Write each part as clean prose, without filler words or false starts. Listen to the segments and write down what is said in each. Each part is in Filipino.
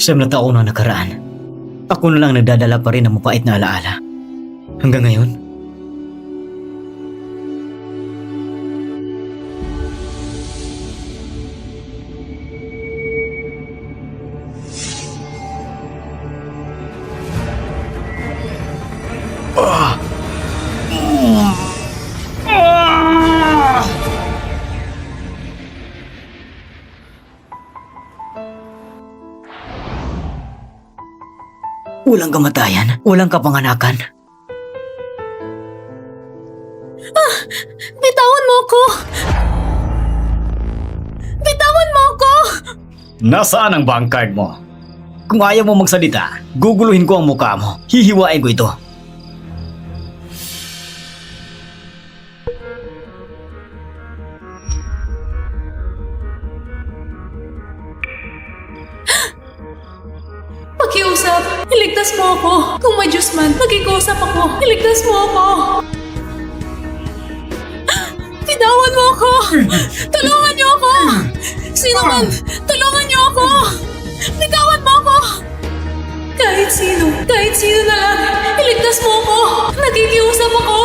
Siyam na taon na nakaraan. Ako na lang nagdadala pa rin ng mapait na alaala. Hanggang ngayon. Walang kamatayan, walang kapanganakan. Bitawan mo ko! Bitawan mo ko! Nasaan ang bank card mo? Kung ayaw mo magsalita, guguluhin ko ang mukha mo. Hihiwain ko ito. Pakiusap, iligtas mo ako. Kung may Diyos man, magkikusap ako. Iligtas mo ako. Bitawan mo ako! Tulungan niyo ako! Sino man, tulungan niyo ako! Bitawan mo ako! Kahit sino na lang, iligtas mo ako! Nagkikiusap ako!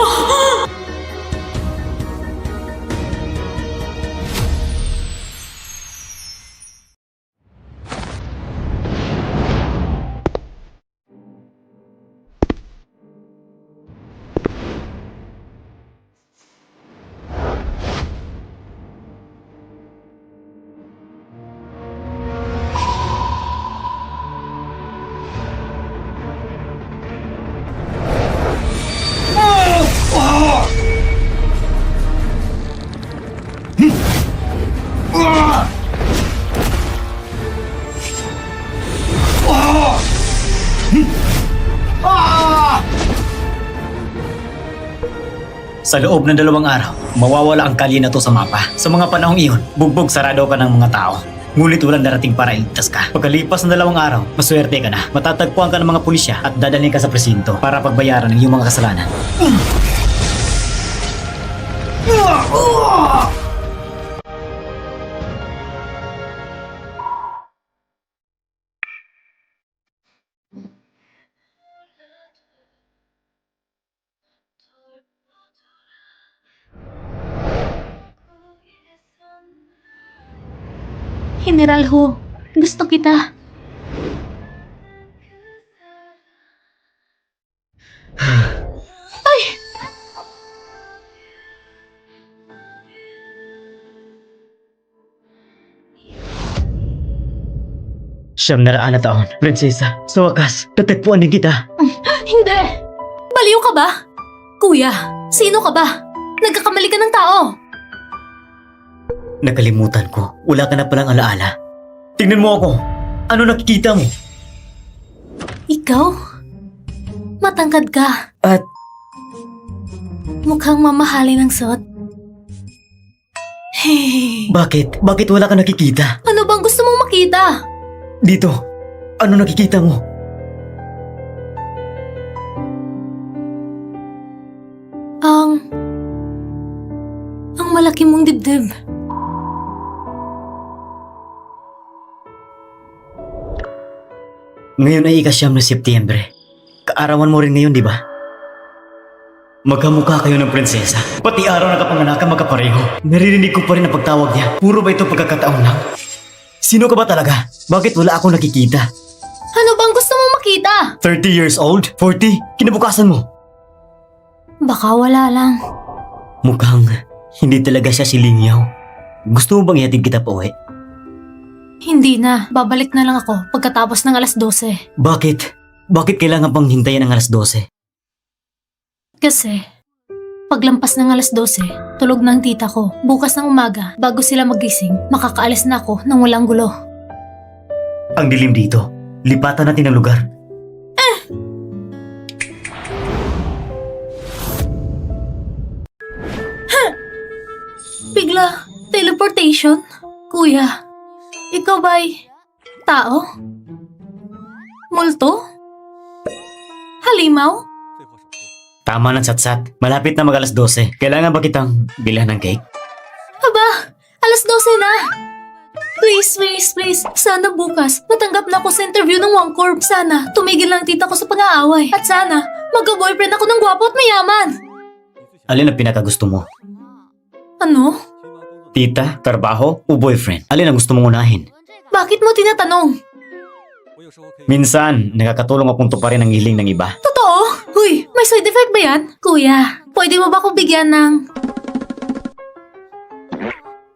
Sa loob ng 2 araw, mawawala ang kalye na to sa mapa. Sa mga panahong iyon, bugbog sarado ka ng mga tao. Ngunit walang darating para iligtas ka. Pagkalipas ng 2 araw, maswerte ka na. Matatagpuan ka ng mga pulisya at dadalhin ka sa presinto para pagbayaran ng iyong mga kasalanan. General Hu, gusto kita. Ay! Siyam na raan na taon, prinsesa. Sa wakas, tatagpuan din kita. Hindi! Baliw ka ba? Kuya, sino ka ba? Nagkakamali ka ng tao. Nakalimutan ko, wala ka na palang alaala. Tingnan mo ako. Ano nakikita mo? Ikaw? Matangkad ka. At Mukhang mamahalin ang suot. Hey, bakit? Bakit wala ka nakikita? ano bang gusto mong makita? Dito, ano nakikita mo? Ang malaki mong dibdib. Ngayon ay ika-9 na Setyembre. Kaarawan mo rin ngayon, di ba? Magkamukha kayo ng prinsesa. Pati araw na kapanganakan magkapareho. Naririnig ko pa rin ang pagtawag niya. Puro ba ito pagkakataon lang? Sino ka ba talaga? Bakit wala akong nakikita? Ano bang gusto mong makita? 30 years old? 40? Kinabukasan mo? Baka wala lang. Mukhang hindi talaga siya si Lingyaw. Gusto mo bang ihatid kita pa uwi? Hindi na. Babalik na lang ako pagkatapos ng alas 12. Bakit? Bakit kailangan pang hintayin ng alas 12? Kasi, paglampas ng alas 12, tulog na ang tita ko. Bukas ng umaga, bago sila magising, makakaalis na ako nang walang gulo. Ang dilim dito. Lipatan natin ang lugar. Bigla, teleportation? Kuya, ikaw ba'y tao? Multo? Halimaw? Tama ng satsat. Malapit na mag alas 12. Kailangan ba kitang bilhan ng cake? Aba, alas 12 na. Please, please, please. Sana bukas, matanggap na ako sa interview ng OneCorp. Sana, tumigil lang tita ko sa pang-aaway. At sana, magka-boyfriend ako ng gwapo at mayaman. Alin ang pinakagusto mo? Ano? Tita, trabaho, o boyfriend? Alin ang gusto mong unahin? Bakit mo tinatanong? Minsan, nakakatulong akong tuparin ang hiling ng iba. Totoo? Huy, may side effect ba yan? Kuya, pwede mo ba akong bigyan ng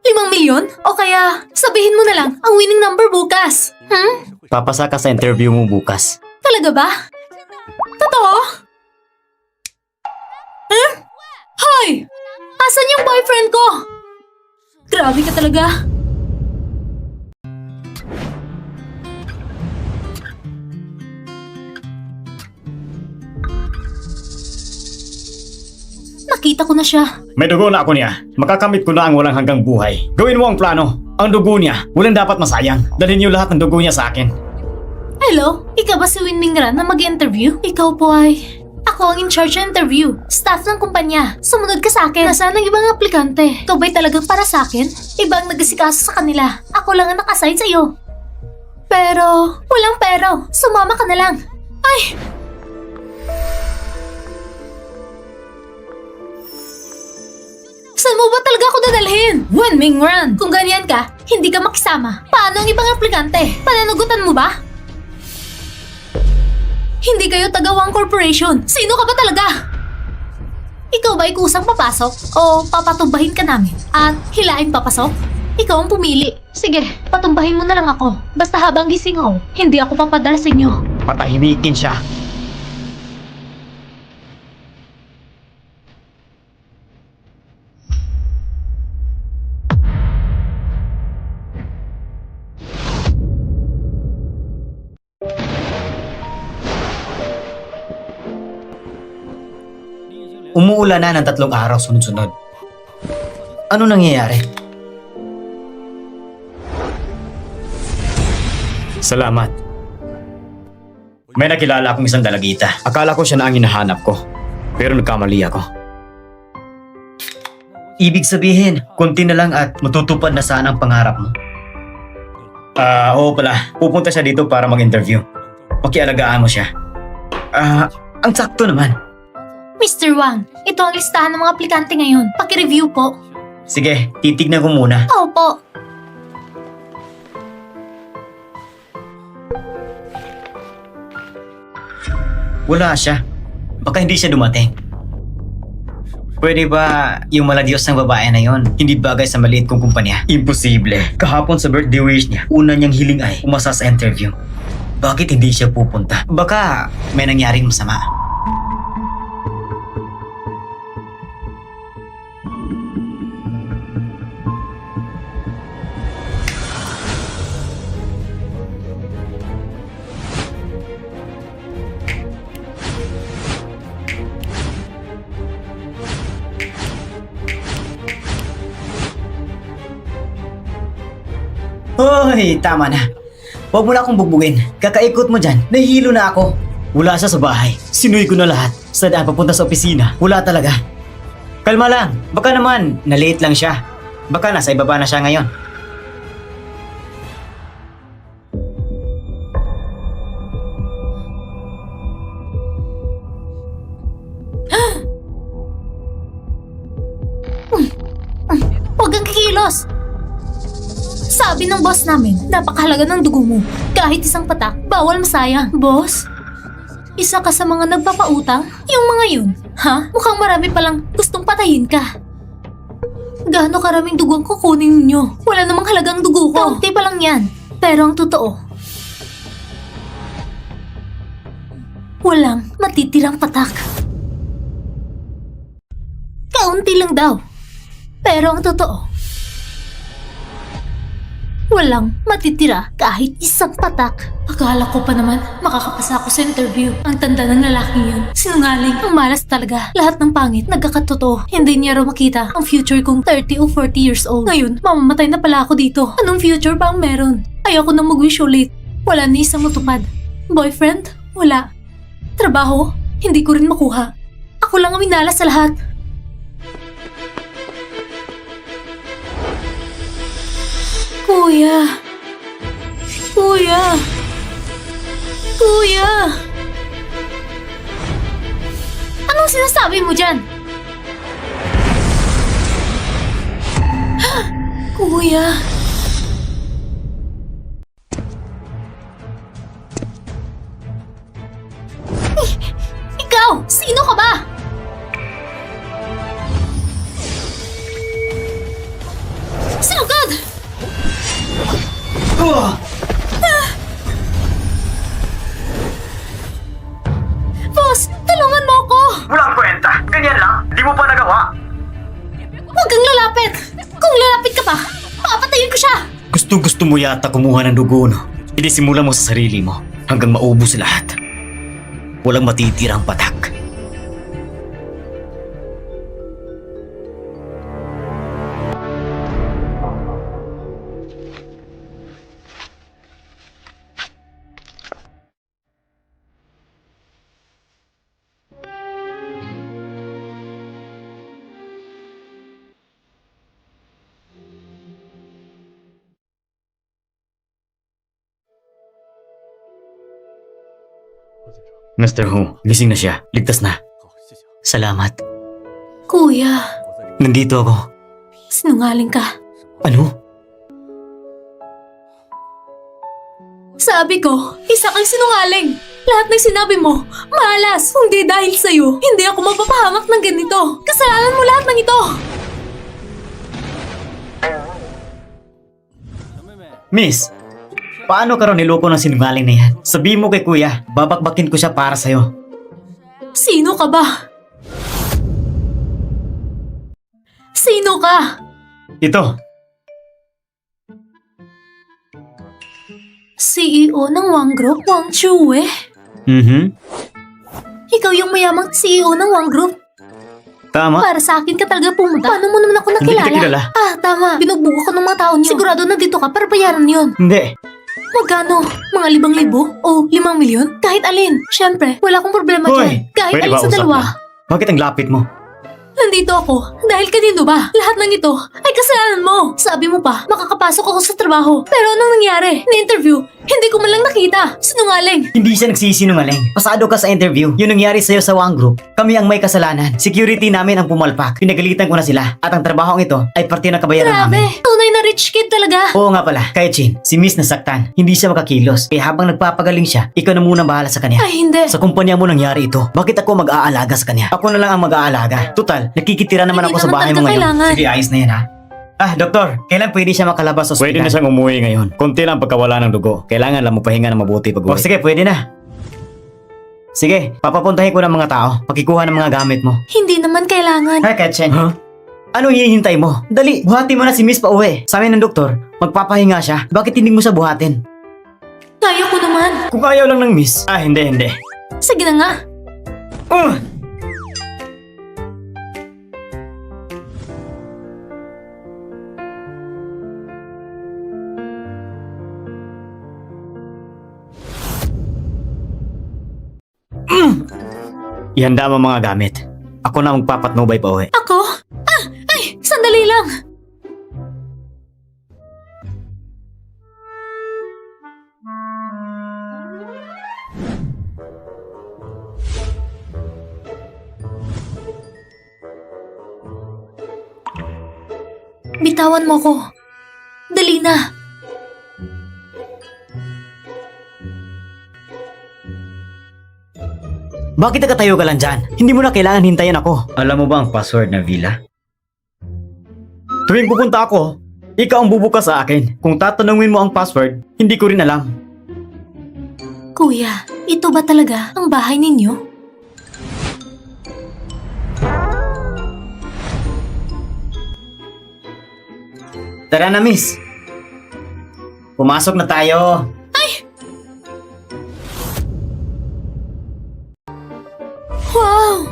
5 milyon? O kaya, sabihin mo na lang ang winning number bukas. Papasa ka sa interview mo bukas. Talaga ba? Totoo? Huh? Hoy! Asan yung boyfriend ko? Grabe ka talaga. Nakita ko na siya. May dugo na ako niya. Makakamit ko na ang walang hanggang buhay. Gawin mo ang plano. Ang dugo niya, walang dapat masayang. Dalhin niyo lahat ng dugo niya sa akin. Hello? Ikaw ba si Win Mingran na mag-interview? Ikaw po ay... Ako ang in charge ng interview. Staff ng kumpanya. Sumunod ka sa akin. Nasaan ang ibang aplikante? Ikaw ba'y talagang para sa akin? Ibang nag-asikaso sa kanila. Ako lang ang nakasign sa'yo. Pero... Walang pero. Sumama ka na lang. Ay! Saan mo ba talaga ako dadalhin? Wen Mingran! Kung ganyan ka, hindi ka makisama. Paano ang ibang aplikante? Pananagutan mo ba? Hindi kayo taga One Corporation. Sino ka ba talaga? Ikaw ba ay kusang papasok? O papatumbahin ka namin? At hilaing papasok? Ikaw ang pumili. Sige, patumbahin mo na lang ako. Basta habang gising ako, hindi ako papadala sa inyo. Patahimikin siya. Umuulan na ng 3 araw sunod-sunod. Ano nangyayari? Salamat. May nakilala akong isang dalagita. Akala ko siya na ang hinahanap ko. Pero nagkamali ako. Ibig sabihin, konti na lang at matutupad na sana ang pangarap mo. Oo pala. Pupunta siya dito para mag-interview. Pakialagaan mo siya. Ang sakto naman. Mr. Wang, ito ang listahan ng mga aplikante ngayon. Paki-review po. Sige, titignan ko muna. Opo. Wala siya. Baka hindi siya dumating. Pwede ba yung maladyos ng babae na yon hindi bagay sa maliit kong kumpanya? Imposible. Kahapon sa birthday wish niya, una niyang hiling ay umasa sa interview. Bakit hindi siya pupunta? Baka may nangyaring masama. Hoy, tama na. Huwag mo na akong bugbugin. Kakaikot mo dyan. Nahihilo na ako. Wala siya sa bahay. Sinuy ko na lahat. Sa daan papunta sa opisina. Wala talaga. Kalma lang. Baka naman, na-late lang siya. Baka nasa ibaba na siya ngayon. Huwag kang kikilos! Sabi ng boss namin, napakahalaga ng dugo mo. Kahit isang patak, bawal masayang. Boss? Isa ka sa mga nagpapautang? Yung mga yun? Ha? Mukhang marami palang gustong patayin ka. Gaano karaming dugo ang kukunin ninyo? Wala namang halagang dugo ko. Kaunti pa lang yan. Pero ang totoo, walang matitirang patak. Kaunti lang daw. Pero ang totoo, walang matitira kahit isang patak. Akala ko pa naman makakapasa ako sa interview. Ang tanda ng lalaking yun. Sinungaling. Ang malas talaga. Lahat ng pangit nagkakatotoo. Hindi niya raw makita ang future kong 30 o 40 years old. Ngayon, mamamatay na pala ako dito. Anong future pa ang meron? Ayoko nang mag-wish ulit. Wala ni isang matupad. Boyfriend? Wala. Trabaho? Hindi ko rin makuha. Ako lang ang minalas sa lahat. Kuya! Kuya! Kuya! Anong sinasabi mo dyan? Kuya! Ikaw! Sino ka ba? Sinugod! Boss, tulungan mo ako! Walang kwenta. Ganyan lang. Di mo pa nagawa. Huwag kang lalapit! Kung lalapit ka pa, papatayin ko siya! Gusto mo yata kumuha ng dugo, no? Inisimula mo sa sarili mo hanggang maubos lahat. Walang matitirang patak. Mr. Hu, gising na siya. Ligtas na. Salamat. Kuya, Nandito ako. sinungaling ka. Ano? Sabi ko, isa kang sinungaling. Lahat ng sinabi mo, malas. Kung di dahil sa'yo, hindi ako mapapahamak ng ganito. Kasalanan mo lahat ng ito. Miss, paano ka ron niloko ng sinungaling na yan? Sabihin mo kay kuya, babakbakin ko siya para sa'yo. Sino ka ba? Sino ka? Ito, CEO ng Wang Group, Wang Chue. Ikaw yung mayamang CEO ng Wang Group. Tama. Para sa akin ka talaga pumunta. Paano mo naman ako Hindi nakilala? kita kilala. Ah, tama. Binugbog ako ng mga tao niyo. Sigurado na dito ka para bayaran yun. Hindi. Magkano? Mga 5,000? O 5 milyon? Kahit alin. Siyempre, wala akong problema Hoy, dyan. Kahit pwede alin ba sa usap dalawa. na? Bakit ang lapit mo? Nandito ako. Dahil kanino ba? Lahat ng ito ay kasalanan mo. Sabi mo pa, makakapasok ako sa trabaho. Pero anong nangyari? Na-interview, hindi ko man lang nakita. Sinungaling. Hindi siya nagsisinungaling. Pasado ka sa interview. Yung nangyari sa'yo sa Wang Group, kami ang may kasalanan. Security namin ang pumalpak. Pinagalitan ko na sila. At ang trabahong ito ay parte ng kabayaran namin. Grabe, tunay na rich kid talaga. Oo nga pala, kaya Chin, si Miss nasaktan. Hindi siya makakilos. Kaya habang nagpapagaling siya, ikaw na muna bahala sa kanya. Ay, hindi. Sa kumpanya mo nangyari ito. Bakit ako mag-aalaga sa kanya? Ako na lang ang mag-aalaga. Total, nakikitira naman Hindi ako sa naman bahay mo talaga ngayon. kailangan. Sige, ayos na yan ha. Ah, doktor, kailan pwede siya makalabas sa ospital? Pwede na siyang umuwi ngayon. Konti lang pagkawala ng dugo. Kailangan lang mapahinga ng mabuti pag Oh, sige, pwede na. Sige, papapuntahin ko ng mga tao. Pakikuha ng mga gamit mo. Hindi naman kailangan. Ha, Katchen? Huh? Anong hinihintay mo? Dali, buhatin mo na si Miss pauwi. Sabi ng doktor, magpapahinga siya. Bakit hindi mo siya buhatin? Kaya ko naman. Kung ayaw lang ng Miss. Ah, hindi. Sige na nga. Ihanda mo mga gamit. Ako na magpapatnubay pauwi. Ako? Ah! Ay! Sandali lang! Bitawan mo ko. Dali na. Bakit nakatayo ka lang dyan? Hindi mo na kailangan hintayin ako. Alam mo ba ang password ng villa? Tuwing pupunta ako, ikaw ang bubukas sa akin. Kung tatanungin mo ang password, hindi ko rin alam. Kuya, ito ba talaga ang bahay ninyo? Tara na, Miss. Pumasok na tayo. Wow!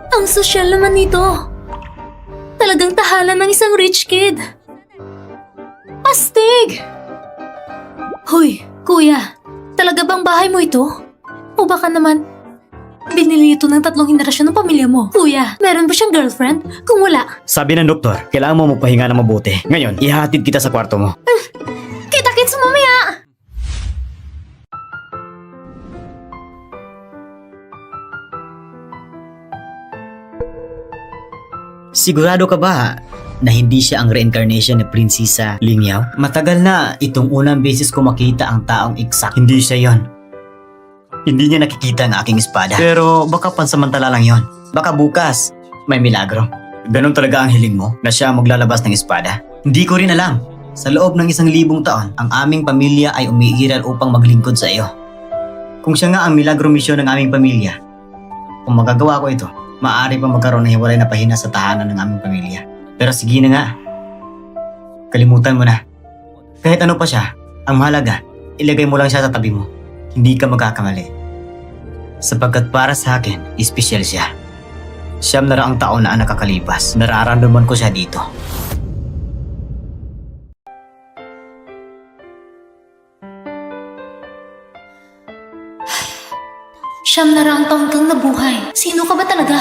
Ang sosyal naman nito. Talagang tahanan ng isang rich kid. Astig! Hoy, kuya, talaga bang bahay mo ito? O baka naman, Binili ito ng 3 henerasyon ng pamilya mo. Kuya, meron ba siyang girlfriend? Kung wala, Sabi ng doktor, kailangan mo magpahinga na mabuti. Ngayon, ihahatid kita sa kwarto mo. kita-kits mamaya! Sigurado ka ba na hindi siya ang reincarnation ni Prinsesa Lingyao? Matagal na itong unang beses ko makita ang taong eksak. Hindi siya yon. Hindi niya nakikita ang aking espada. Pero baka pansamantala lang yon. Baka bukas may milagro. Ganon talaga ang hiling mo na siya maglalabas ng espada? Hindi ko rin alam. Sa loob ng 1,000 taon, ang aming pamilya ay umiiral upang maglingkod sa iyo. Kung siya nga ang milagro misyon ng aming pamilya, kung magagawa ko ito, maaari pa magkaroon ng hiwalay na pahina sa tahanan ng aming pamilya. Pero sige na nga. Kalimutan mo na. Kahit ano pa siya, ang mahalaga, ilagay mo lang siya sa tabi mo. Hindi ka magkakamali. Sapagkat para sa akin, espesyal siya. Siyam na raang taon na ang nakakalipas. Nararamdaman ko siya dito. Siyam na raang taon kang nabuhay. Sino ka ba talaga?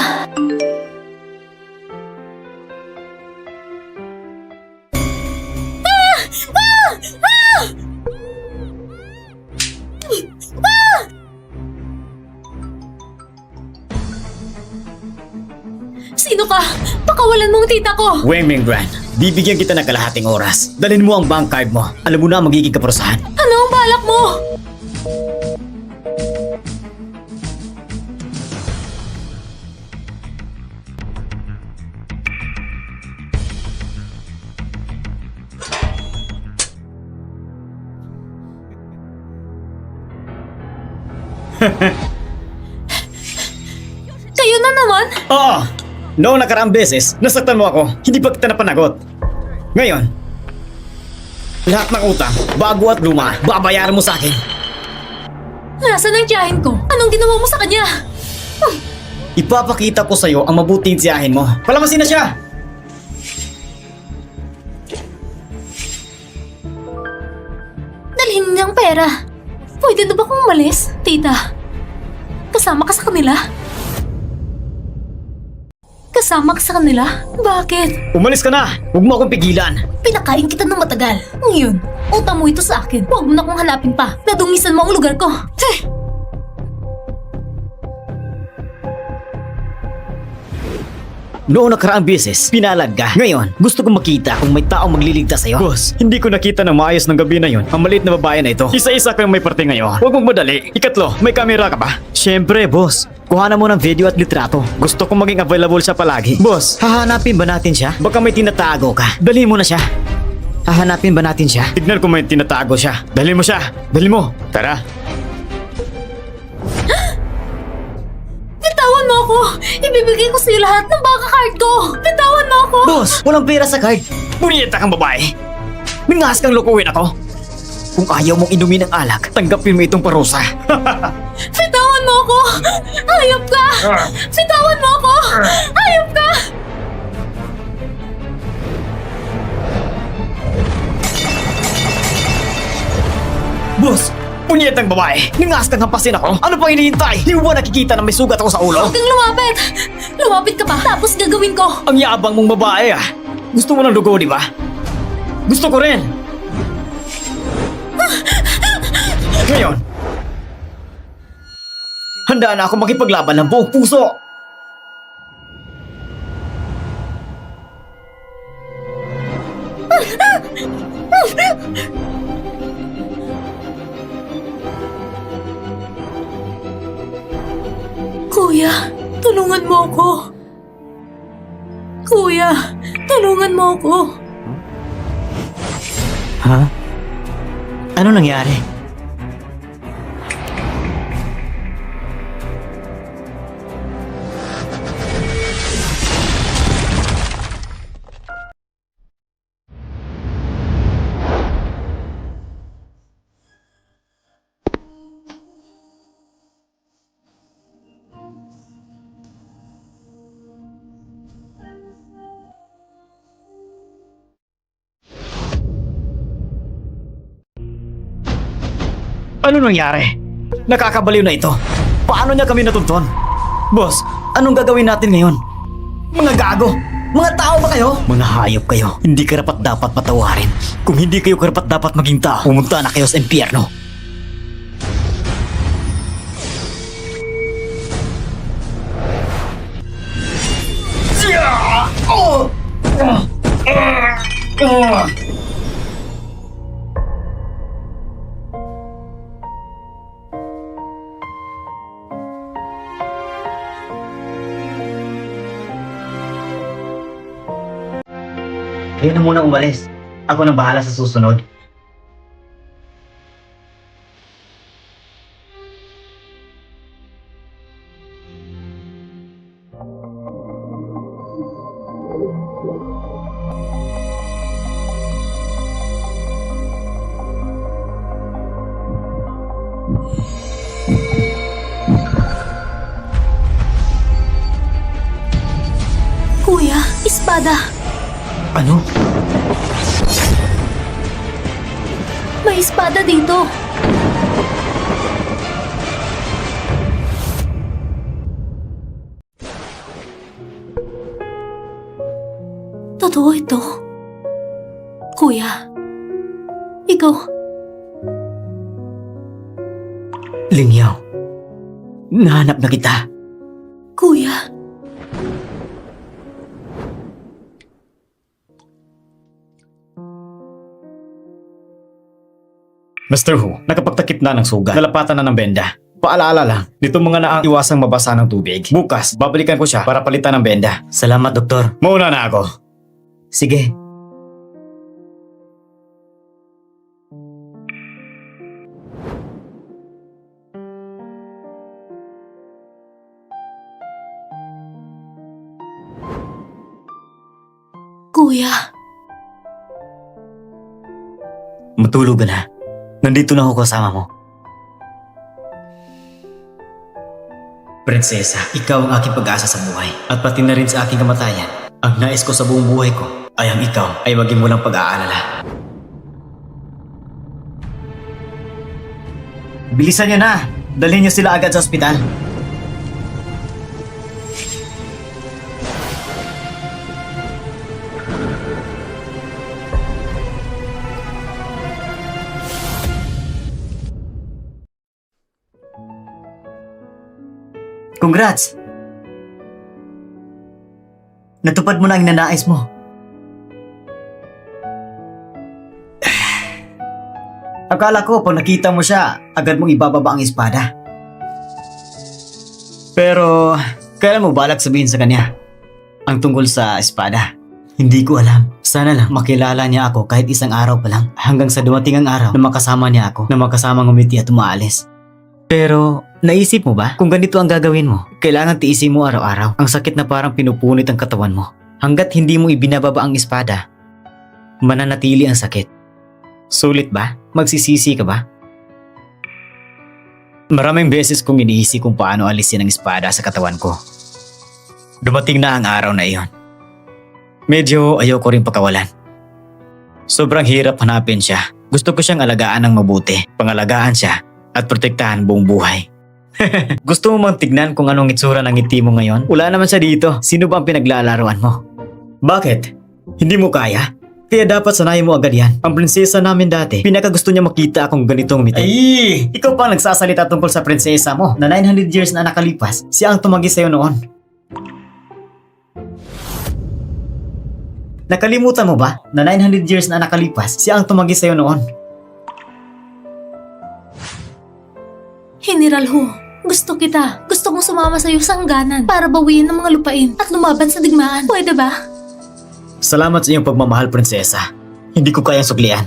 Sino ka? Pakawalan mo ang tita ko! Weng Minggran, bibigyan kita ng kalahating oras. Dalhin mo ang bank card mo. Alam mo na ang magiging kaparusahan. Ano ang balak mo? Kayo na naman? Oo! Noong nakaraang beses, nasaktan mo ako. Hindi pa kita napanagot. Ngayon, lahat ng utang, bago at luma, babayaran mo sa akin. Nasaan ang tiyahin ko? Anong ginawa mo sa kanya? Ipapakita ko sa'yo ang mabuting tiyahin mo. Palamasin na siya! Dalhin niya ang pera. Pwede na ba kung umalis? Tita, kasama ka sa kanila? Kasama ka sa kanila? Bakit? Umalis ka na! Huwag mo akong pigilan! Pinakain kita ng matagal. Ngayon, utang mo ito sa akin. Huwag mo na akong hanapin pa. Nadungisan mo ang lugar ko. Noong nakaraang beses, pinalag ka. Ngayon, gusto kong makita kung may taong magliligtas sa'yo. Boss, hindi ko nakita na maayos ng gabi na yon ang maliit na babae na ito. Isa-isa kayong may parte ngayon. Huwag mong madali. Ikatlo, may kamera ka ba? Siyempre, boss. Kuhanan mo ng video at litrato. Gusto kong maging available siya palagi. Boss, Hahanapin ba natin siya? baka may tinatago ka. Dali mo na siya. Hahanapin ba natin siya? Tignan kung may tinatago siya. Dali mo siya. Dali mo. Tara. Bitawan mo ako! Ibibigay ko sa'yo lahat ng baka card ko! Bitawan mo ako! Boss, walang pera sa card. Punyeta kang babae. Ningas kang lukuhin ako. Kung ayaw mong inumin ng alak, tanggapin mo itong parusa. Bitawan mo ako! Hayop ka! Bitawan mo ako! Hayop ka! Boss, punyetang babae. Ningas kang hampasin ako. Ano pang hinihintay? Hindi mo ba nakikita na may sugat ako sa ulo? Huwag kang lumapit! Lumapit ka pa, tapos gagawin ko! Ang yabang mong babae ah. Gusto mo ng dugo, di ba? Gusto ko rin. Ngayon, handa na ako makipaglaban ng buong puso. Kuya, tulungan mo ako. Kuya, tulungan mo ako. Ha? Ano nangyari? Ano nangyari? Nakakabaliw na ito. Paano niya kami natuntun? Boss, anong gagawin natin ngayon? Mga gago! Mga tao ba kayo? Mga hayop kayo. Hindi karapat dapat patawarin. Kung hindi kayo karapat dapat maging tao, pumunta na kayo sa impyerno. Kayo na muna umalis. Ako nang bahala sa susunod. Kuya, espada. Ano? May espada dito. Totoo ito. Kuya, ikaw, Lingyaw. Nahanap na kita. kuya. Mr. Hu, nakapagtakip na ng sugat. Nalapatan na ng benda. Paalala lang, dito mga naang iwasang mabasa ng tubig. Bukas, babalikan ko siya para palitan ng benda. Salamat, Doktor. Mauna na ako. Sige. Kuya, Matulog ka na. Nandito na ako kasama mo. Prinsesa, ikaw ang aking pag-asa sa buhay. At pati na rin sa aking kamatayan. Ang nais ko sa buong buhay ko ay ang ikaw ay maging walang pag-aalala. Bilisan niyo na! Dalhin niyo sila agad sa ospital. Congrats! Natupad mo na ang nanais mo. Akala ko pag nakita mo siya, agad mong ibababa ang espada. Pero, kailan mo balak sabihin sa kanya ang tungkol sa espada? Hindi ko alam. Sana lang makilala niya ako kahit isang araw pa lang hanggang sa dumating ang araw na makasama niya ako, na makasama ngumiti at umaalis. Pero, naisip mo ba kung ganito ang gagawin mo? Kailangan tiisin mo araw-araw ang sakit na parang pinupunit ang katawan mo. Hanggat hindi mo ibinababa ang espada, mananatili ang sakit. Sulit ba? Magsisisi ka ba? Maraming beses kong iniisip kung paano alisin ang espada sa katawan ko. Dumating na ang araw na iyon. Medyo ayoko rin pakawalan. Sobrang hirap hanapin siya. Gusto ko siyang alagaan ng mabuti. Pangalagaan siya at protektahan buong buhay. Gusto mo mang tignan kung anong itsura ng ngiti mo ngayon? Wala naman siya dito. Sino ba ang pinaglalaruan mo? Bakit? Hindi mo kaya? Kaya dapat sanayin mo agad yan. Ang prinsesa namin dati, pinakagusto niya makita akong ganitong ngiti. Ay! Ikaw pa ang nagsasalita tungkol sa prinsesa mo na 900 years na nakalipas. Siya ang tumagi sa'yo noon. Nakalimutan mo ba na 900 years na nakalipas, siya ang tumagi sa'yo noon? General Hu, gusto kita. Gusto kong sumama sa'yo sa hangganan para bawiin ang mga lupain at lumaban sa digmaan. Pwede ba? Salamat sa iyong pagmamahal, prinsesa. Hindi ko kayang suklian.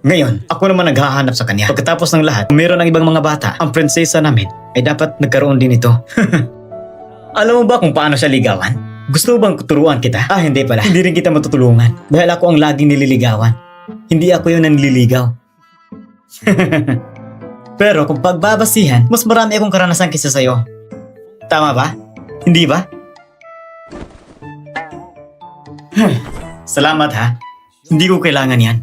Ngayon, ako naman naghahanap sa kanya. Pagkatapos ng lahat, kung meron ng ibang mga bata, ang prinsesa namin ay dapat nagkaroon din ito. Alam mo ba kung paano siya ligawan? Gusto mo bang turuan kita? Ah, hindi pala. Hindi rin kita matutulungan. Dahil ako ang laging nililigawan. Hindi ako yung nanliligaw. Pero kung pagbabasihan, mas marami akong karanasan kaysa sa'yo. Tama ba? Hindi ba? Salamat ha. Hindi ko kailangan yan.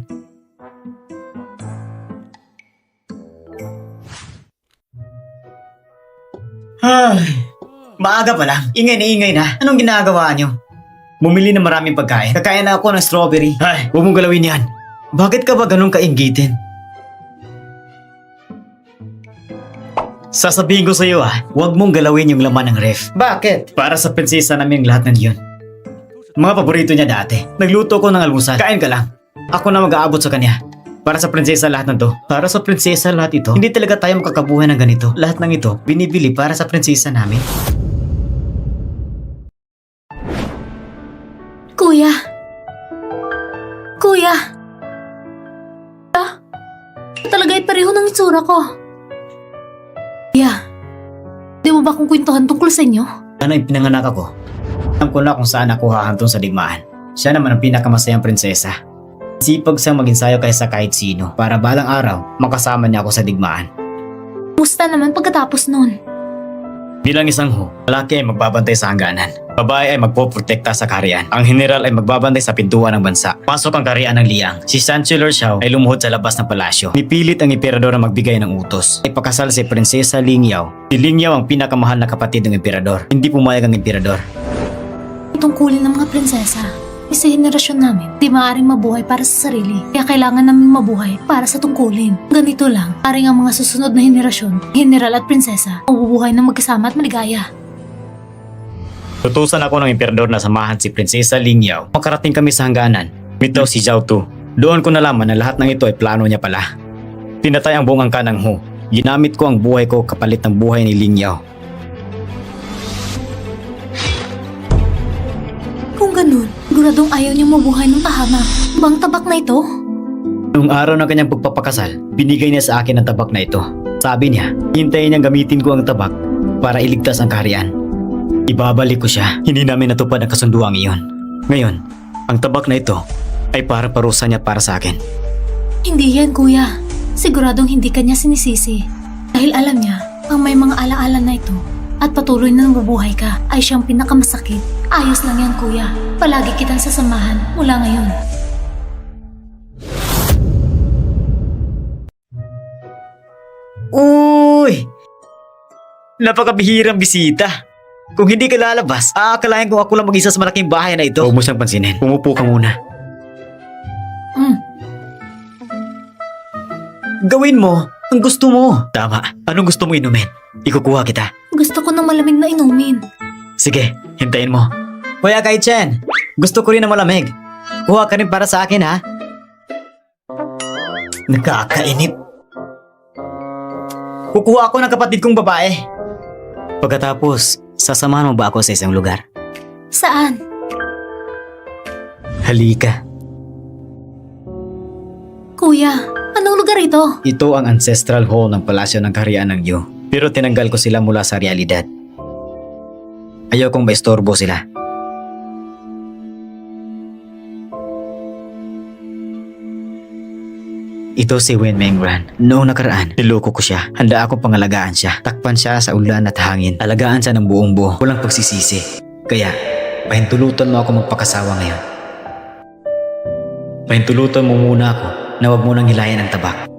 Maaga pa lang. Ingay na ingay na. Anong ginagawa nyo? Bumili ng maraming pagkain. Kakain na ako ng strawberry. Ay, huwag mong galawin yan. Bakit ka ba ganun kainggitin? Sasabihin ko sa iyo huwag mong galawin yung laman ng ref. Bakit? Para sa prinsesa namin lahat ng yun. Mga paborito niya dati. Nagluto ko ng almusal. Kain ka lang. Ako na mag-aabot sa kanya. Para sa prinsesa lahat ng to. Para sa prinsesa lahat ito? Hindi talaga tayo makakabuhay ng ganito. Lahat ng ito, binibili para sa prinsesa namin. Kuya. Kuya. Talaga ay pareho ng itsura ko. Kuya. Di mo ba kung kwentuhan tungkol sa inyo? Ano yung pinanganak ako? Alam ko na kung saan ako hahantong sa digmaan. Siya naman ang pinakamasayang prinsesa. Sipag siyang mag-ensayo kaysa kahit sino para balang araw makasama niya ako sa digmaan. Musta naman pagkatapos nun? Bilang isang lalaki ay magbabantay sa hangganan. Babae ay magpoprotekta sa kaharian. Ang general ay magbabantay sa pintuan ng bansa. Pasok ang kaharian ng Liang. Si Chancellor Xiao ay lumuhod sa labas ng palasyo. Nipilit ang emperador na magbigay ng utos. Ay pakasal si Prinsesa Ling Yao. Si Ling Yao ang pinakamahal na kapatid ng emperador. Hindi pumayag ang emperador. Tungkulin ng mga prinsesa. Sa henerasyon namin, di maaaring mabuhay para sa sarili. Kaya kailangan namin mabuhay para sa tungkulin. Ganito lang, aring ang mga susunod na henerasyon, general at prinsesa, mabubuhay ng magkasama at maligaya. Tutusan ako ng emperador na samahan si Prinsesa Ling Yao. Makarating kami sa hangganan. Meet daw si Zhao Tu. Doon ko nalaman na lahat ng ito ay plano niya pala. Pinatay ang buong angka ng Hu. Ginamit ko ang buhay ko kapalit ng buhay ni Ling Yao. Kung ganun, guradong ayaw niyang mabuhay ng tahama. Bang tabak na ito? Noong araw ng kanyang pagpapakasal, binigay niya sa akin ang tabak na ito. Sabi niya, hintayin niyang gamitin ko ang tabak para iligtas ang kaharian. Ibabalik ko siya. Hindi namin natupad ang kasunduang iyon. Ngayon, ang tabak na ito ay para parusa niya para sa akin. Hindi yan, kuya. Siguradong hindi kanya sinisisi. Dahil alam niya, ang may mga alaala na ito at patuloy na nabubuhay ka ay siyang pinakamasakit. Ayos lang yan, kuya. Palagi kitang sasamahan mula ngayon. Uy! Napakabihirang bisita. Kung hindi ka lalabas, aakalain kong ako lang mag-isa sa malaking bahay na ito. Huwag mo siyang pansinin. Pumupo ka muna. Gawin mo ang gusto mo. Tama. Anong gusto mo inumin? Ikukuha kita. Gusto ko ng malamig na inumin. Sige, hintayin mo. Kuya Kai-chen, gusto ko rin ng malamig. Kuha ka rin para sa akin ha. Nakakainip. Kukuha ako ng kapatid kong babae. Pagkatapos, sasamahan mo ba ako sa isang lugar? Saan? Halika. Kuya, anong lugar ito? Ito ang ancestral hall ng palasyo ng kaharian ng Yu. Pero tinanggal ko sila mula sa realidad. Ayaw kong maistorbo sila. Ito si Wen Mengran. Noong nakaraan, niloko ko siya. Handa akong pangalagaan siya. Takpan siya sa ulan at hangin. Alagaan siya ng buong buo. Walang pagsisisi. Kaya, pahintulutan mo ako magpakasawa ngayon. Pahintulutan mo muna ako na huwag mo nang hilayan ang tabak.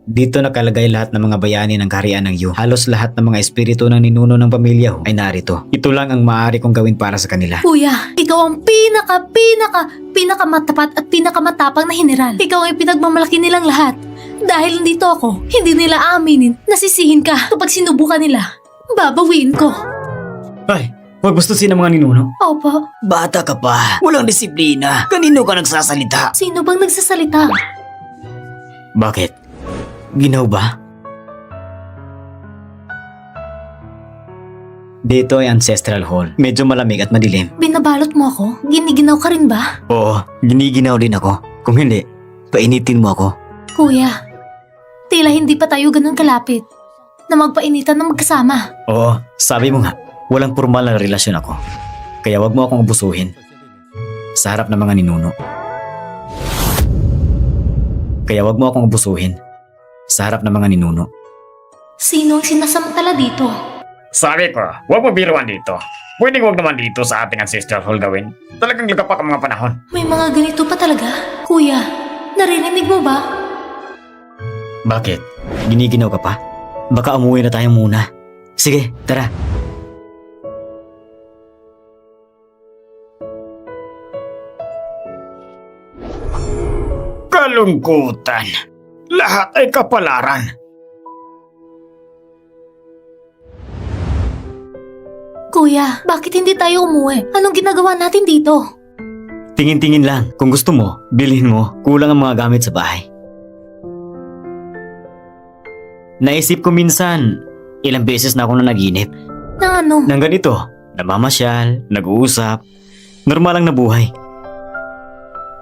Dito nakalagay lahat ng mga bayani ng kaharian ng Yu. Halos lahat ng mga espiritu ng ninuno ng pamilya Hu ay narito. Ito lang ang maaari kong gawin para sa kanila. Kuya, ikaw ang pinakamatapat at pinakamatapang na general. Ikaw ang pinagmamalaki nilang lahat. Dahil nandito ako, hindi nila aaminin, nasisihin ka kapag sinubukan nila. Babawiin ko. Ay, huwag bastusin ang mga ninuno. Opo, Bata ka pa. Walang disiplina. Kanino ka nagsasalita? sino bang nagsasalita? Bakit? Ginaw ba? Dito ay ancestral hall. Medyo malamig at madilim. Binabalot mo ako? Giniginaw ka rin ba? Oo, giniginaw din ako. Kung hindi, painitin mo ako. Kuya, tila hindi pa tayo ganun kalapit na magpainitan ng magkasama. Oo, sabi mo nga, walang formal na relasyon ako. Kaya wag mo akong abusuhin. Sa harap ng mga ninuno. Kaya wag mo akong abusuhin. Sa harap ng mga ninuno. Sino ang sinasamantala dito? Sabi ko, huwag mo biruan dito. Pwedeng huwag naman dito sa ating ancestral hall gawin. Talagang lagapak ang mga panahon. May mga ganito pa talaga? Kuya, naririnig mo ba? Bakit? Giniginaw ka pa? Baka umuwi na tayo muna. Sige, tara. Kalungkutan. Lahat ay kapalaran. Kuya, bakit hindi tayo umuwi? Anong ginagawa natin dito? Tingin-tingin lang. Kung gusto mo, bilhin mo. Kulang ang mga gamit sa bahay. Naisip ko minsan, ilang beses na ako na naginip. Na ano? Nang ganito, namamasyal, nag-uusap, normal lang na buhay.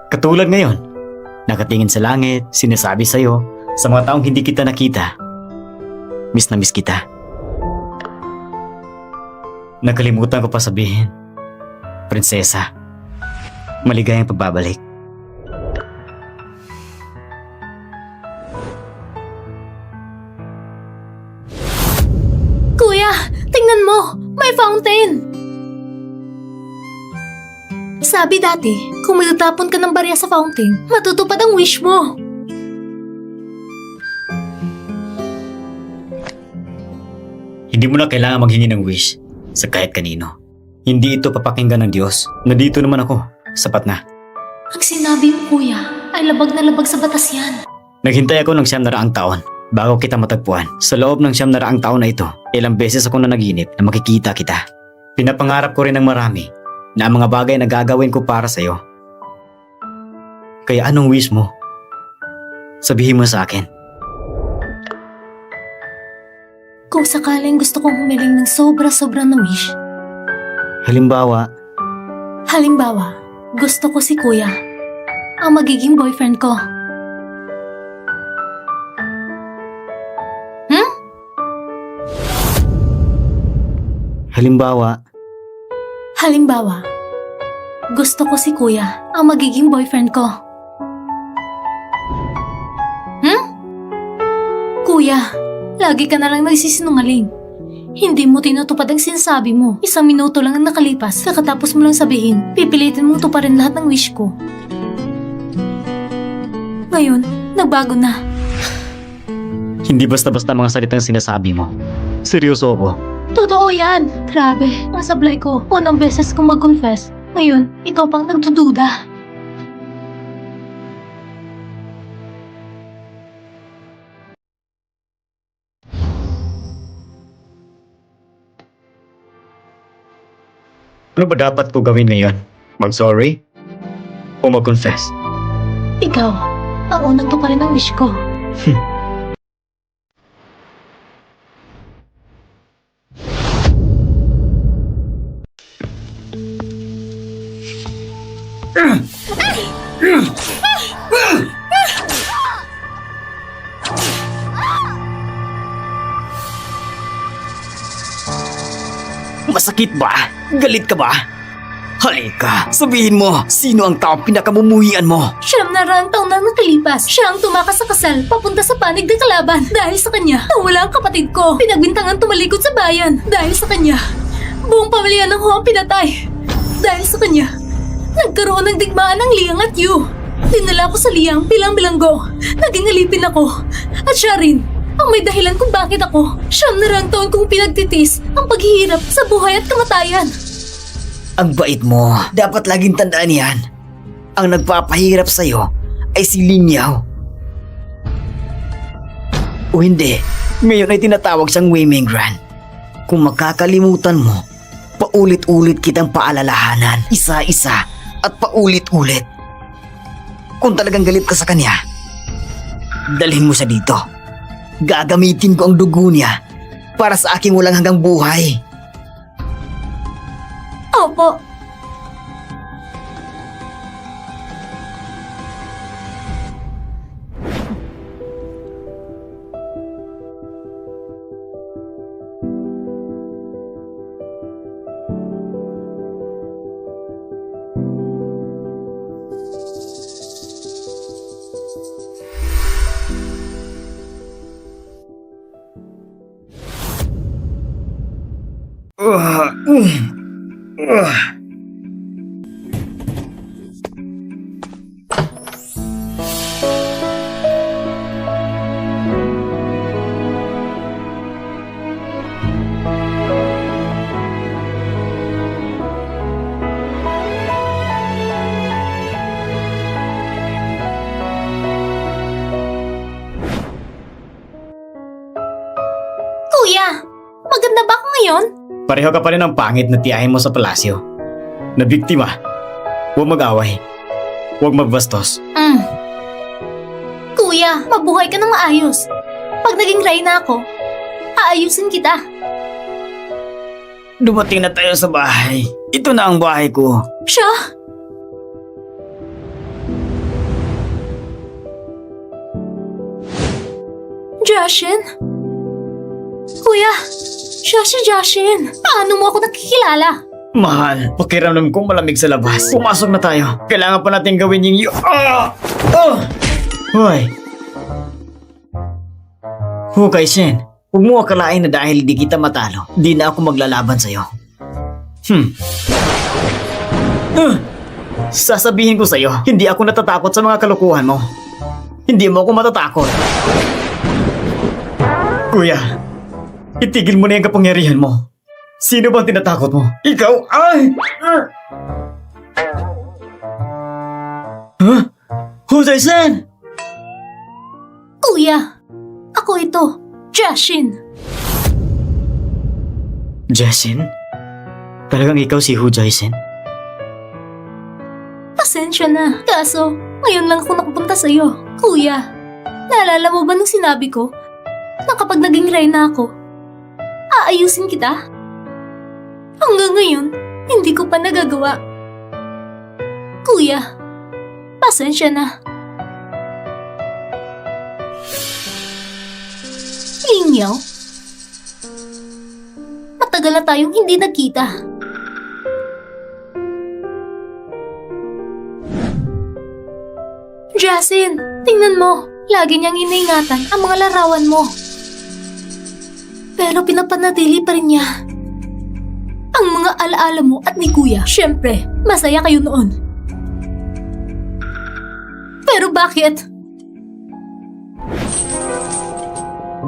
Katulad ngayon, nakatingin sa langit, sinasabi sa'yo, sa mga taong hindi kita nakita, miss na miss kita. Nakalimutan ko pa sabihin, prinsesa, maligayang pagbabalik. Kuya, tingnan mo! May fountain! Sabi dati, kung magtatapon ka ng barya sa fountain, matutupad ang wish mo. Hindi mo na kailangan maghingi ng wish sa kahit kanino. Hindi ito papakinggan ng Diyos. Nandito naman ako. Sapat na. Ang sinabi mo, kuya, ay labag na labag sa batas yan. Naghintay ako ng 900 taon bago kita matagpuan. Sa loob ng 900 taon na ito, ilang beses ako na naginip na makikita kita. Pinapangarap ko rin ng marami na ang mga bagay na gagawin ko para sa'yo. Kaya anong wish mo? Sabihin mo sa akin. Kung sakaling gusto kong humiling ng sobra-sobra na wish, Halimbawa, gusto ko si kuya, ang magiging boyfriend ko. halimbawa, Gusto ko si kuya, ang magiging boyfriend ko. Kuya, lagi ka na lang nagsisinungaling. Hindi mo tinutupad ang sinasabi mo. 1 minuto lang ang nakalipas, kakatapos mo lang sabihin, pipilitin mong tuparin lahat ng wish ko. Ngayon, nagbago na. hindi basta-basta mga salitang sinasabi mo. Seryoso ako. Totoo yan! Grabe, ang sablay ko. Unang beses kong mag-confess. Ngayon, ikaw pang nagdududa. Ano ba dapat ko gawin ngayon? Mag-sorry? O mag-confess? Ikaw, ang unang tuparin ng wish ko. Masakit ba? Galit ka ba? Halika, sabihin mo, sino ang taong pinakamumuhian mo? 900 taon na nakalipas. Siya ang tumakas sa kasal, papunta sa panig ng kalaban. Dahil sa kanya, nawala ang kapatid ko. Pinagbintangan tumalikod sa bayan. Dahil sa kanya, buong pamilya ng Ho ang pinatay. Dahil sa kanya, nagkaroon ng digmaan ng Liang at Yu. Dinala ko sa Liang bilang bilanggo. Naging alipin ako. At siya rin, ang may dahilan kung bakit ako. 900 taon kong pinagtitis ang paghihirap sa buhay at kamatayan. Ang bait mo. Dapat laging tandaan yan. Ang nagpapahirap sa'yo ay si Lin Yao. O hindi, ngayon ay tinatawag siyang Wei Mingran. Kung makakalimutan mo, paulit-ulit kitang paalalahanan, isa-isa at paulit-ulit. Kung talagang galit ka sa kanya, dalhin mo siya dito. Gagamitin ko ang dugo niya para sa aking walang hanggang buhay. Opo. yon? Pareho ka pa rin ang pangit na tiyahin mo sa palasyo. Na biktima. Huwag mag-away. Huwag magbastos. Kuya, mabuhay ka ng maayos. Pag naging reyna ako, aayusin kita. Dumating na tayo sa bahay. Ito na ang bahay ko. Siya? Jashin? Kuya, siya si Jashin. Paano mo ako nakikilala? Mahal, pakiramdam ko malamig sa labas. Pumasok na tayo. Kailangan pa natin gawin yung Hoy. Hukay Shen, huwag mo akalain na dahil di kita matalo, di na ako maglalaban sa'yo. Sasabihin ko sa'yo, hindi ako natatakot sa mga kalokohan mo. Hindi mo ako matatakot. Kuya, itigil mo na yung kapangyarihan mo. Sino bang tinatakot mo? Ikaw? Ay! Huh? Husay-san! Kuya, ako ito, Jashin. Jessin? Talagang ikaw si Hu Jaisen? Pasensya na. Kaso, ngayon lang ako nakapunta sa'yo. Kuya, naalala mo ba nung sinabi ko na kapag naging reyna ako, aayusin kita? Hanggang ngayon, hindi ko pa nagagawa. Kuya, pasensya na. Lingyaw, matagal na tayong hindi nagkita. Jasin, tingnan mo. Lagi niyang iniingatan ang mga larawan mo. Pero pinapanatili pa rin niya ang mga alaala mo at ni Kuya. Siyempre, masaya kayo noon. Pero bakit?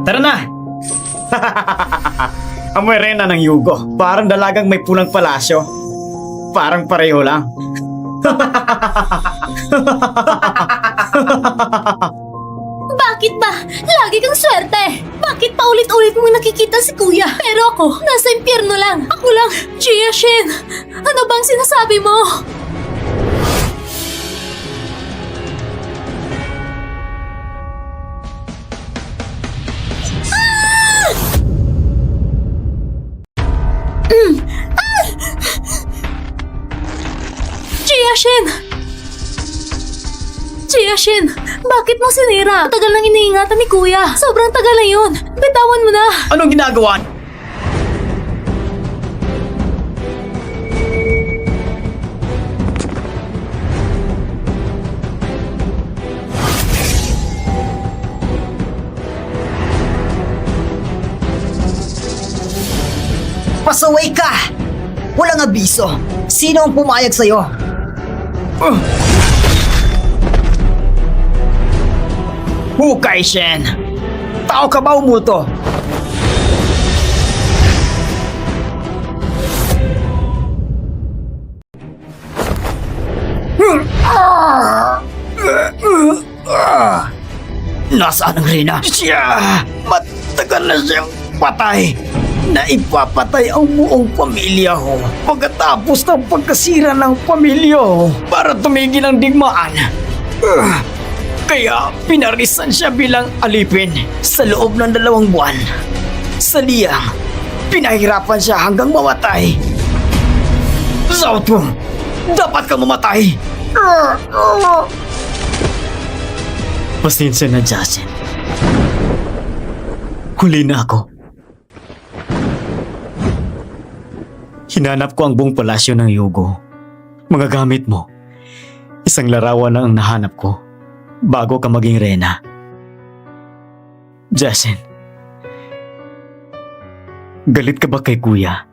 Tara na! Amoy reyna ng yugo. Parang dalagang may pulang palasyo. Parang pareho lang. Bakit ba? Lagi kang swerte. Bakit paulit-ulit mo nakikita si Kuya? Pero ako, nasa impyerno lang. Ako lang, Jia Shin. Ano bang sinasabi mo? Jiashin! Jiashin, bakit mo sinira? Tagal nang iniingatan ni Kuya. Sobrang tagal na yun. Bitawan mo na. Anong ginagawa? Pasaway ka! Walang abiso. Sino ang pumayag sa'yo? Hukay Shen! Tao ka ba o multo? Nasaan ang reyna? Siya! Matagal na siyang patay. Naipapatay ang buong pamilya ko pagkatapos ng pagkasira ng pamilya ko para tumigil ang digmaan. Kaya pinarisan siya bilang alipin sa loob ng 2 buwan. Sa liyang, pinahirapan siya hanggang mamatay. Zautung, dapat ka mamatay! Pasensya na, Jasin. Huli na ako. Hinanap ko ang buong palasyo ng Yugo. Mga gamit mo. Isang larawan na ang nahanap ko bago ka maging reyna. Jasin, galit ka ba kay Kuya?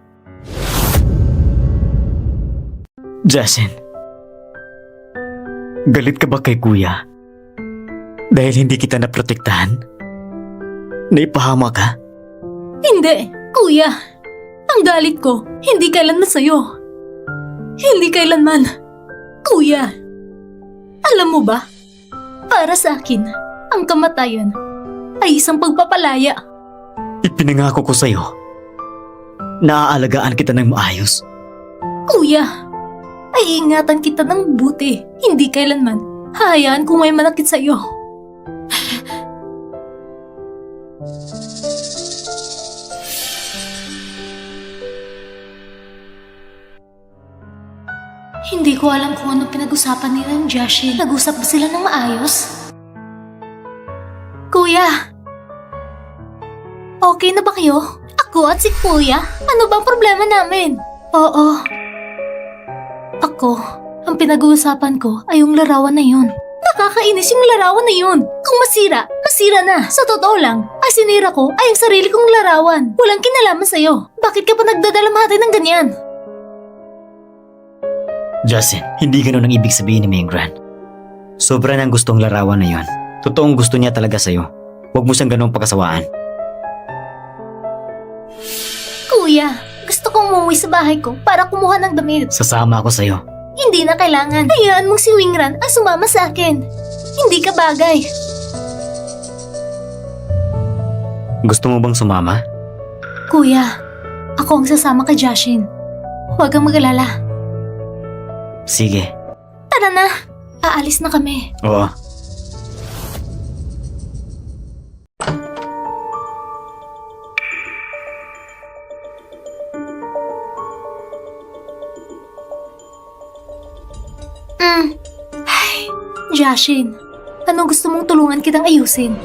Jasin, galit ka ba kay Kuya? Dahil hindi kita naprotektahan? Naipahama ka? Hindi, Kuya. Ang galit ko, hindi kailanman sa'yo. Hindi kailanman. Kuya, alam mo ba? Para sa akin, ang kamatayan ay isang pagpapalaya. Ipinangako ko sa'yo Naaalagaan kita ng maayos. Kuya, ay ingatan kita ng buti. Hindi kailanman hayaan kung may manakit sa'yo. Hindi ko alam kung anong pinag-usapan nila ng Jashin. Nag-usap ba sila ng maayos? Kuya! Okay na ba kayo? Ako at si Kuya? Ano bang problema namin? Oo. Ako, ang pinag-uusapan ko ay yung larawan na yun. Nakakainis yung larawan na yun. Kung masira, masira na. Sa totoo lang, ang sinira ko ay ang sarili kong larawan. Walang kinalaman sa'yo. Bakit ka pa nagdadalamhati ng ganyan? Justin, hindi ganun ang ibig sabihin ni Mingran. Sobra nang gustong larawan na yon. Totoong gusto niya talaga sa'yo. Huwag mo siyang ganung pakasawaan. Kuya, gusto kong umuwi sa bahay ko para kumuha ng damit. Sasama ako sa'yo. Hindi na kailangan. Hayaan mong si Wingran ang sumama sa akin. Hindi ka bagay. Gusto mo bang sumama? Kuya, ako ang sasama kay Jashin. Huwag kang mag-alala. Sige. Tara na. Aalis na kami. Oo. Ay, Jashin, anong gusto mong tulungan kitang ayusin?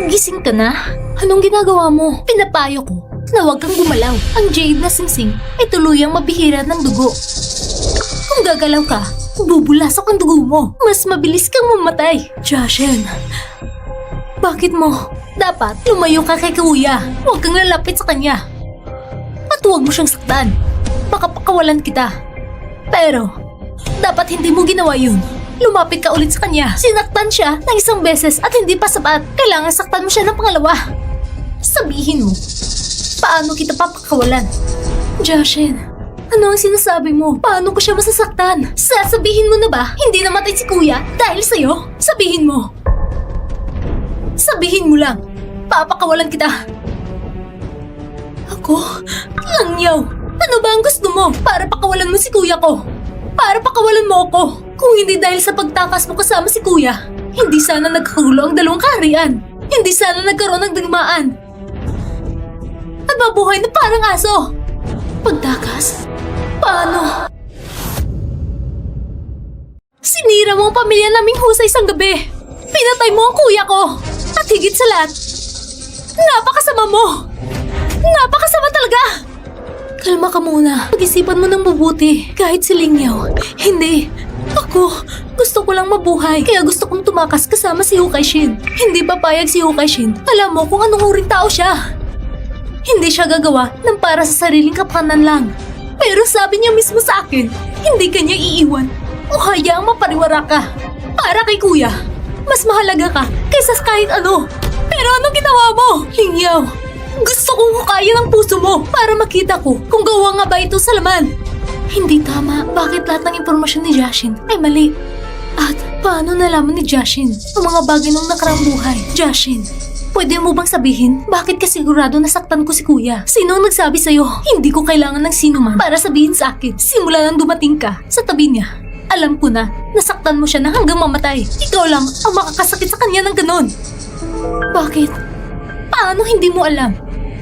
Gising ka na? Anong ginagawa mo? Pinapayo ko na huwag kang gumalaw. Ang jade na singsing ay tuluyang mabihira ng dugo. Kung gagalaw ka, bubulasok ang dugo mo. Mas mabilis kang mamatay. Jashin, bakit mo? Dapat lumayo ka kay Kuya. Huwag kang lalapit sa kanya. At huwag mo siyang saktan. Baka pakawalan kita. Pero, dapat hindi mo ginawa yun. Lumapit ka ulit sa kanya. Sinaktan siya ng isang beses at hindi pa sapat. Kailangan saktan mo siya ng pangalawa. Sabihin mo, paano kita papakawalan? Jashin, ano ang sinasabi mo? Paano ko siya masasaktan? Sasabihin mo na ba hindi namatay si Kuya dahil sa'yo? Sabihin mo. Sabihin mo lang. Papakawalan kita. Ako? Langyaw. Ano ba ang gusto mo para pakawalan mo si Kuya ko? Para pakawalan mo ako. Kung hindi dahil sa pagtakas mo kasama si Kuya, hindi sana nagkagulo ang dalawang kaharian. Hindi sana nagkaroon ng digmaan. At mabuhay na parang aso. Pagtakas? Paano? Sinira mo ang pamilya naming husay isang gabi. Pinatay mo ang kuya ko. At higit sa lahat, napakasama mo. Napakasama talaga. Kalma ka muna. Pag-isipan mo ng mabuti. Kahit si Lingyaw. Hindi. Ako, gusto ko lang mabuhay. Kaya gusto kong tumakas kasama si Hukay Shin. Hindi papayag si Hukay Shin. Alam mo kung anong uring tao siya. Hindi siya gagawa ng para sa sariling kapakanan lang. Pero sabi niya mismo sa akin, hindi kanya iiwan o hayaang mapariwara ka. Para kay Kuya, mas mahalaga ka kaysa sa kahit ano. Pero anong ginawa mo? Lingyaw, gusto kong hukayin ang puso mo para makita ko kung gawa nga ba ito sa laman. Hindi tama. Bakit lahat ng impormasyon ni Jashin ay mali? At paano nalaman ni Jashin ang mga bagay ng nakarang buhay? Jashin, pwede mo bang sabihin bakit ka sigurado nasaktan ko si Kuya? Sino ang nagsabi sa'yo? Hindi ko kailangan ng sino man para sabihin sa akin. Simula nang dumating ka sa tabi niya, alam ko na nasaktan mo siya na hanggang mamatay. Ikaw lang ang makakasakit sa kanya ng ganon. Bakit? Paano hindi mo alam?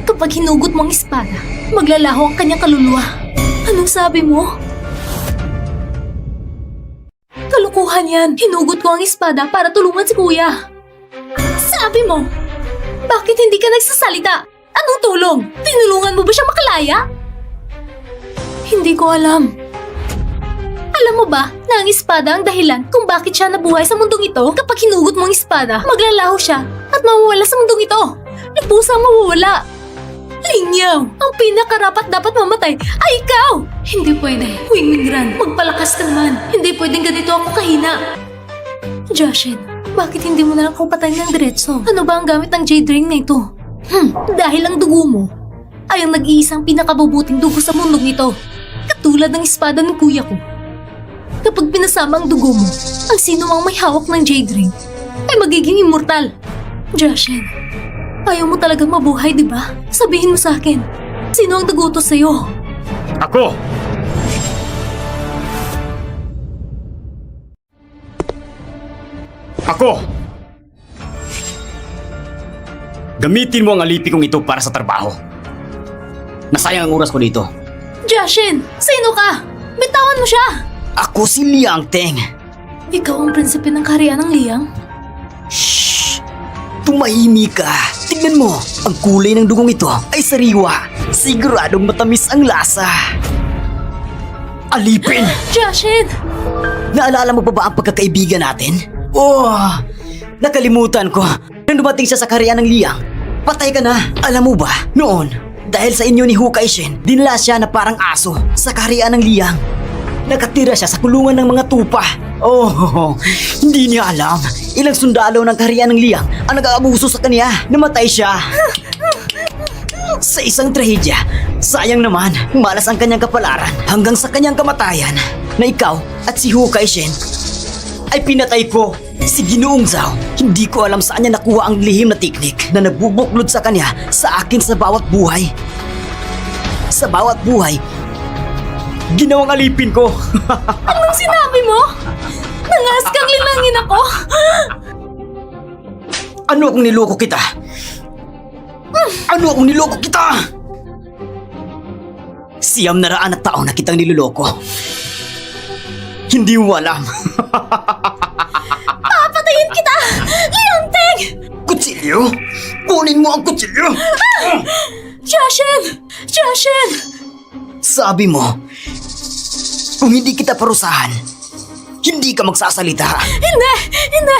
Kapag hinugot mo ang espada, maglalaho ang kanyang kaluluwa. Anong sabi mo? Kalukuhan yan. Hinugot ko ang espada para tulungan si Kuya. Sabi mo, bakit hindi ka nagsasalita? Anong tulong? Tinulungan mo ba siya makalaya? Hindi ko alam. Alam mo ba na ang espada ang dahilan kung bakit siya nabuhay sa mundong ito? Kapag hinugot mo ang espada, maglalaho siya at mawawala sa mundong ito. Lubusang mawawala. Linyaw! Ang pinakarapat dapat mamatay ay ikaw! Hindi pwede. Wing Ran, magpalakas ka naman. Hindi pwedeng ganito ako kahina. Joshin, bakit hindi mo na lang ako patayin ng diretso? Ano ba ang gamit ng Jade Ring na ito? Dahil ang dugo mo ay ang nag-iisang pinakabubuting dugo sa mundong ito. Katulad ng espada ng kuya ko. Kapag pinasama ang dugo mo, ang sino mang may hawak ng Jade Ring ay magiging immortal. Joshin, ayaw mo talagang mabuhay, di ba? Sabihin mo sa akin, sino ang nagutos sa'yo? Ako! Ako! Gamitin mo ang alipi kong ito para sa trabaho. Nasayang ang oras ko dito. Joshin, sino ka? Bitawan mo siya! Ako si Liang Teng. Ikaw ang prinsipe ng kaharian ng Liang? Shh! Tumahimik ka. Tignan mo, ang kulay ng dugong ito ay sariwa. Siguradong matamis ang lasa. Alipin! Joshin! Naalala mo pa ba ang pagkakaibigan natin? Oh, nakalimutan ko. Nang dumating siya sa kaharian ng Liang, patay ka na. Alam mo ba, noon, dahil sa inyo ni Hu Kaishin, dinala siya na parang aso sa kaharian ng Liang. Nakatira siya sa kulungan ng mga tupa. Oh, hindi niya alam. Ilang sundalo ng kaharian ng Liang ang nag-aabuso sa kanya. Namatay siya. Sa isang trahedya, sayang naman, malas ang kanyang kapalaran hanggang sa kanyang kamatayan na ikaw at si Hu Kaishin ay pinatay ko. Si Ginoong Zhao, hindi ko alam saan niya nakuha ang lihim na teknik na nagbubuklod sa kanya sa akin sa bawat buhay. Sa bawat buhay, ginawang alipin ko. Anong sinabi mo? Nangas kang linangin ako? Ano kung niloko kita? Ano kung niloko kita? Siyam na raan na taon na kitang niloloko. Hindi mo alam. Papatayin kita! Liang Teng! Kutsilyo? Kunin mo ang kutsilyo! Joshin! Joshin! Sabi mo, kung hindi kita parusahan, hindi ka magsasalita. Hindi! Hindi!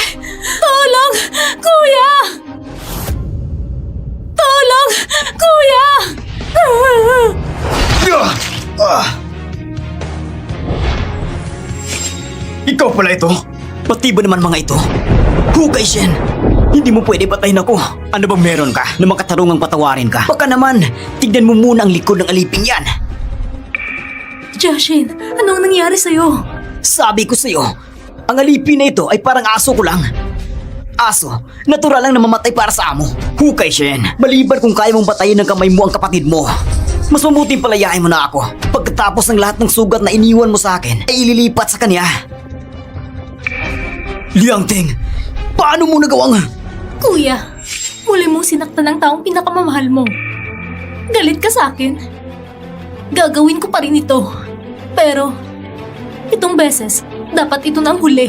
Tulong! Kuya! Tulong! Kuya! Ikaw pala ito? Pati ba naman mga ito? Hu Kaishin, hindi mo pwede patayin ako. Ano bang meron ka na makatarungang patawarin ka? Baka naman, tignan mo muna ang likod ng aliping yan. Joshin, anong nangyari sa'yo? Sabi ko sa'yo, ang alipin na ito ay parang aso ko lang. Aso, natural lang na mamatay para sa amo. Hu Kaishin, maliban kung kaya mong batayin ng kamay mo ang kapatid mo, mas mabuting palayain mo na ako. Pagkatapos ng lahat ng sugat na iniwan mo sa akin, ay ililipat sa kanya. Liang Teng, paano mo nagawang... Kuya, muli mong sinaktan ng taong pinakamamahal mo. Galit ka sa akin? Gagawin ko pa rin ito. Pero, itong beses, dapat ito na ang huli.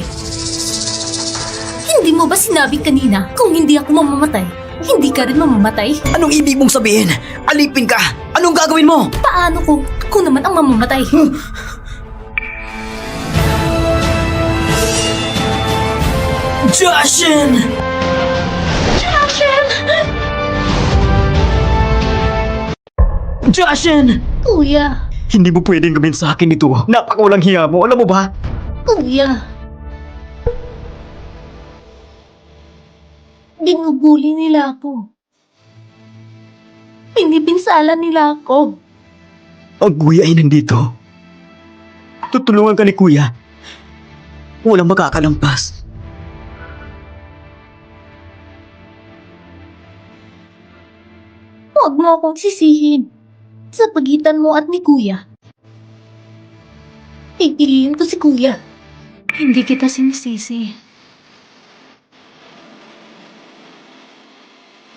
Hindi mo ba sinabi kanina kung hindi ako mamamatay, hindi ka rin mamamatay? Anong ibig mong sabihin? Alipin ka! Anong gagawin mo? Paano kung ako naman ang mamamatay? Joshin! Joshin! Joshin! Kuya, Hindi mo pwedeng gawin sa akin ito. Napakawalang hiya mo, alam mo ba? kuya. Binubuli nila ako. Pinipinsala nila ako. Ang kuya ay nandito. Tutulungan ka ni kuya. Walang makakalampas. Huwag mo akong sisihin. Sa pagitan mo at ni Kuya. Pipiliin ko si Kuya. Hindi kita sinisisi.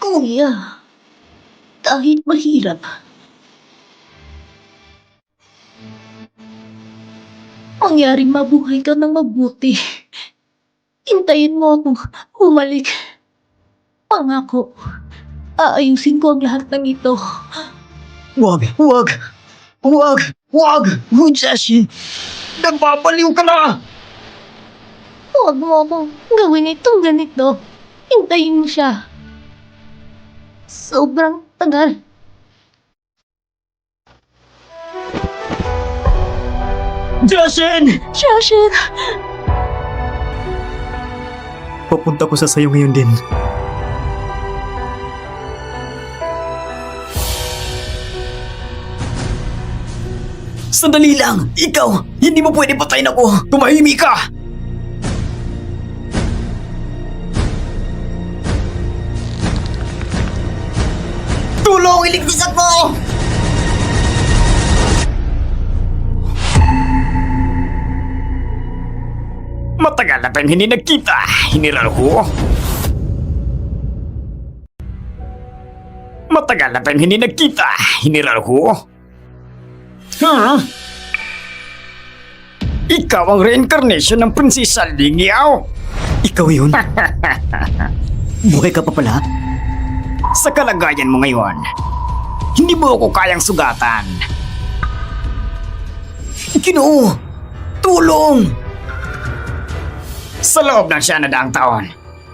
Kuya, kahit mahirap, mangyaring mabuhay ka ng mabuti. Hintayin mo akong humalik. Pangako, aayusin ko ang lahat ng ito. Wag! Wag! Wag! Wag! Joshin! Nagpapaliw ka na! Huwag mo akong gawin itong ganito. Hintayin mo siya. Sobrang tagal. Justin! Shashin! Papunta ko sa sayo ngayon din. Sandali lang! Ikaw! Hindi mo pwede patayin ako! Tumahimik ka! Tulong! Iligtas ako! Matagal na tayong hindi nagkita. Hiniral ko. Matagal na tayong hindi nagkita. Hiniral ko. Ikaw ang reincarnation ng Prinsesa Lingiao. Ikaw yun? Buhay ka pa pala? Sa kalagayan mo ngayon, hindi mo ako kayang sugatan. Ginoo! Tulong! Sa loob ng siya na daang taon,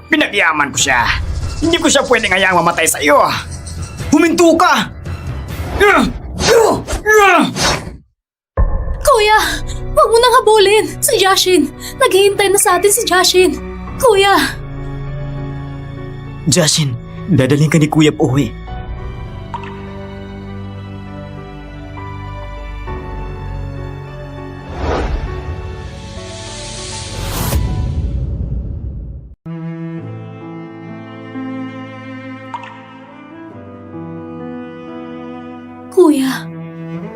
pinagyaman ko siya. Hindi ko siya pwedeng hayaang mamatay sa iyo. Huminto ka! Kuya! Huwag mo nang habulin! Si Jashin! Naghihintay na sa atin si Jashin! Kuya! Justin, dadaling ka ni Kuya pauwi. Kuya!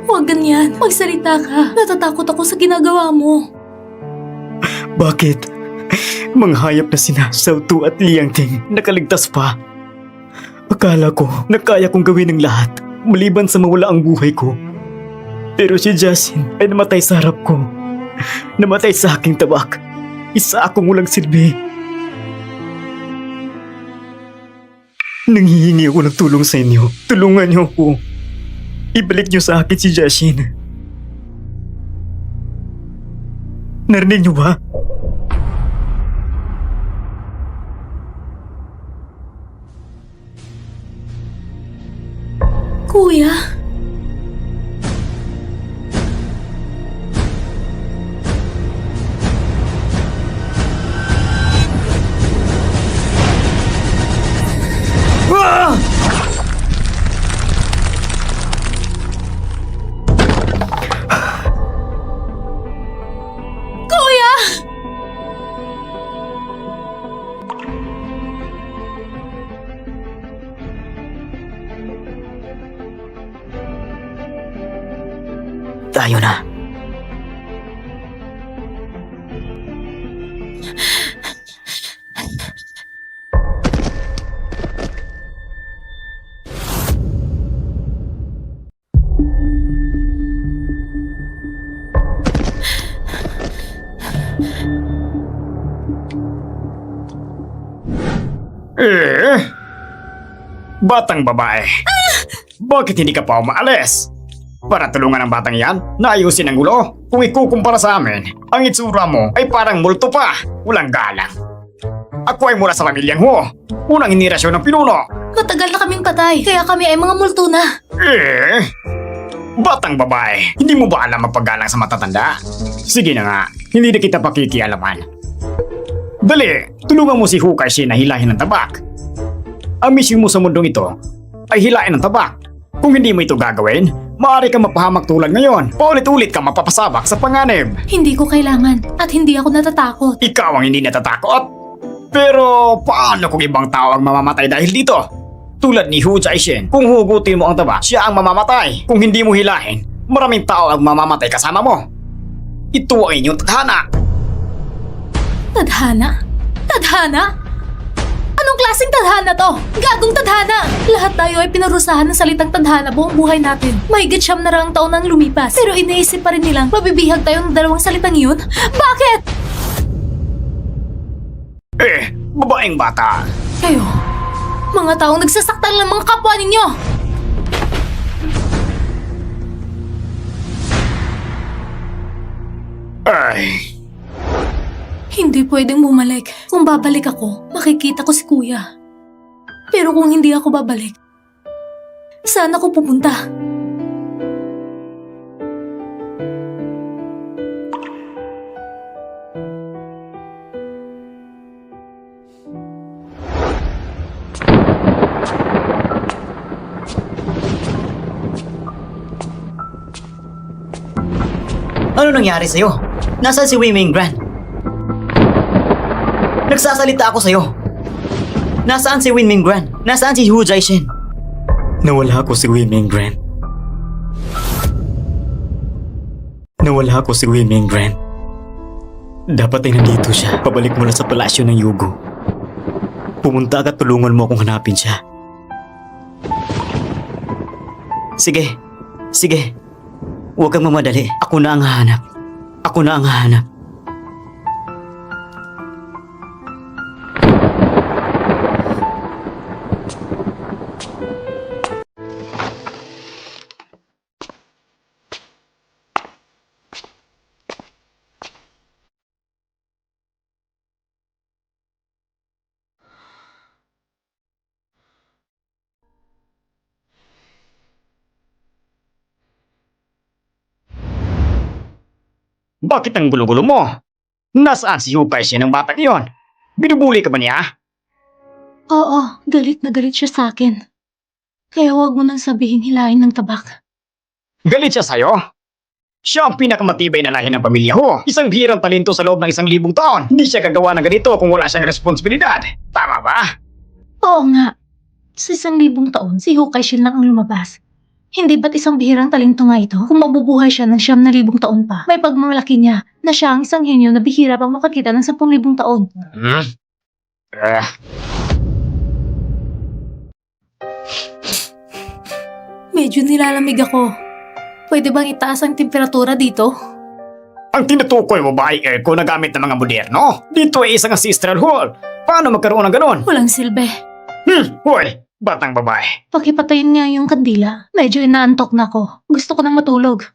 Huwag ganyan! Magsalita ka! Natatakot ako sa ginagawa mo! Bakit? Manghayap na sina Sautu at Liangting nakaligtas pa. Akala ko na kaya kong gawin ang lahat maliban sa mawala ang buhay ko. Pero si Justin ay namatay sa harap ko. Namatay sa aking tabak. Isa akong walang silbi. Nanghihingi ako ng tulong sa inyo. Tulungan niyo ako. Ibalik niyo sa akin si Justin. Narinig niyo ba? Kuya! Ah! Kuya! Tayo na. Batang babae. Bakit hindi ka pa umaalis? Para tulungan ang batang yan na ayusin ang gulo. Kung ikukumpara sa amin, ang itsura mo ay parang multo pa. Walang galang. Ako ay mula sa pamilyang Ho. Unang henerasyon ng pinuno. Matagal na kaming patay, kaya kami ay mga multo na. Batang babae, hindi mo ba alam ang paggalang sa matatanda? Sige na nga, hindi na kita pakikialaman. Dali, tulungan mo si Hukay Shin na hilahin ng tabak. Ang misyon mo sa mundong ito ay hilain ng tabak. Kung hindi mo ito gagawin, maaari kang mapahamak tulad ngayon. Paulit-ulit kang mapapasabak sa panganib. Hindi ko kailangan at hindi ako natatakot. Ikaw ang hindi natatakot. Pero paano kung ibang tao ang mamamatay dahil dito? Tulad ni Hu Jaishin, kung hugutin mo ang tabak, siya ang mamamatay. Kung hindi mo hilahin, maraming tao ang mamamatay kasama mo. Ito ang inyong tadhana. Tadhana? Tadhana? Anong klaseng tadhana to? Gagong tadhana! Lahat tayo ay pinarusahan ng salitang tadhana buong buhay natin. Mahigit 9 na raang taon nang lumipas. Pero iniisip pa rin nilang mabibihag tayo ng dalawang salitang yun? Bakit? Babaeng bata. Kayo, mga taong nagsasaktan ng mga kapwa ninyo! Ay, Hindi pwedeng bumalik. Kung babalik ako, makikita ko si Kuya. Pero kung hindi ako babalik, saan ako pupunta? Ano nangyari sa'yo? Nasaan si Wei Mingran? Nagsasalita ako sa'yo. Nasaan si Wei Mingran? Nasaan si Hu Jaishin? Nawala ko si Wei Mingran. Nawala ko si Wei Mingran. Dapat ay nandito siya. Pabalik mula sa palasyo ng Yugo. Pumunta ka at tulungan mo akong hanapin siya. Sige. Sige. Huwag kang mamadali. Ako na ang hahanap. Ako na ang hahanap. Bakit ang gulo-gulo mo? Nasaan si Hukay siya ng batang iyon? Binubuli ka ba niya? Oo, galit na galit siya sa akin. Kaya huwag mo nang sabihin hilahin ng tabak. Galit siya sa'yo? Siya ang pinakamatibay na lahi ng pamilya ko. Isang bihirang talento sa loob ng 1,000 taon. Hindi siya gagawa ng ganito kung wala siyang responsibilidad. Tama ba? Oo nga. Sa 1,000 taon, si Hukay Shin lang ang lumabas. Hindi ba't isang bihirang talento nga ito? Kung mabubuhay siya ng 9,000 taon pa, may pagmamalaki niya na siya ang isang henyo na bihira pang makakita ng 10,000 taon. Medyo nilalamig ako. Pwede bang itaas ang temperatura dito? Ang tinutukoy mo ba ay aircon na gamit ng mga moderno? Dito ay isang ancestral hall. Paano magkaroon ng ganon? Walang silbi. Hoy, batang babae. Pakipatayin nga yung kandila. Medyo inaantok na ako. Gusto ko nang matulog.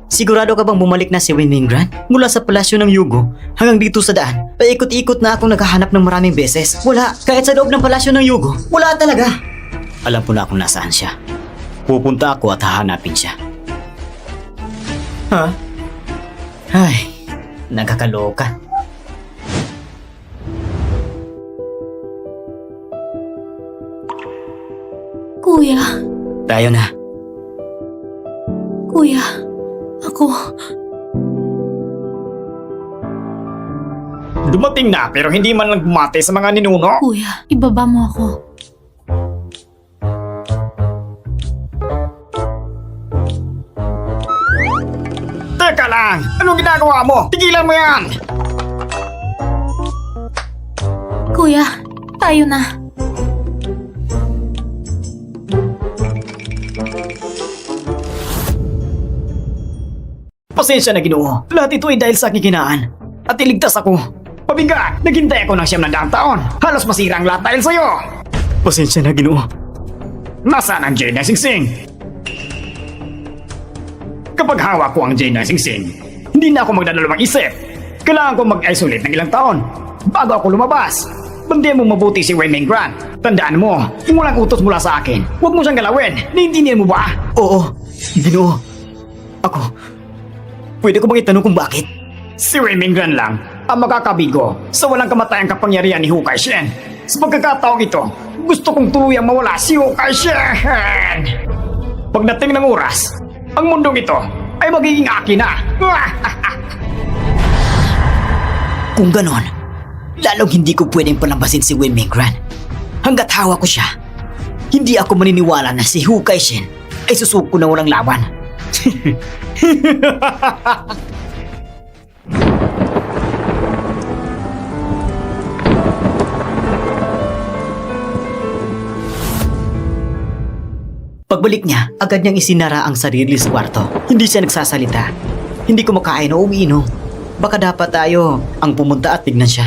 Sigurado ka bang bumalik na si Wei Mingran? Mula sa palasyo ng Yugo hanggang dito sa daan, paikot-ikot na akong naghahanap ng maraming beses. Wala, kahit sa loob ng palasyo ng Yugo, wala talaga. Alam ko na kung nasaan siya. Pupunta ako at hahanapin siya. Ha? Ay, nakakaloka. Kuya, Tayo na. kuya, ako. Dumating na pero hindi man lang bumate sa mga ninuno. Kuya, ibaba mo ako. Teka lang! Anong ginagawa mo? Tigilan mo yan! Kuya, tayo na. Pasensya na, Ginoo. Lahat ito ay dahil sa aking kinaan. At iligtas ako. Pabigat! Naghintay ako ng 900 taon. Halos masira ang lahat dahil sa'yo. Pasensya na, Ginoo. Nasaan ang Jade na Singsing? Kapag hawak ko ang Jade na Singsing, hindi na ako magdadalawang isip. Kailangan ko mag-isolate ng ilang taon bago ako lumabas. Bandihan mo mabuti si Wei Mingran. Tandaan mo, kung walang utos mula sa akin, huwag mo siyang galawin. Naiintindihan mo ba? Oo, Ginoo. Ako, pwede ko bang itanong kung bakit? Si Wei Mingran lang ang makakabigo sa walang kamatayang kapangyarihan ni Hukay Shen. Sa pagkakataong ito, gusto kong tuluyang mawala si Hukay Shen. Pagdating ng oras, ang mundong ito ay magiging akin na. Kung ganon, lalong hindi ko pwedeng palabasin si Wei Mingran. Hanggat hawak ko siya, hindi ako maniniwala na si Hukay Shen ay susuko na walang laban. Pagbalik niya, agad niyang isinara ang sarili sa kwarto. Hindi siya nagsasalita. Hindi kumakain o umiinom. Baka dapat tayo ang pumunta at tignan siya.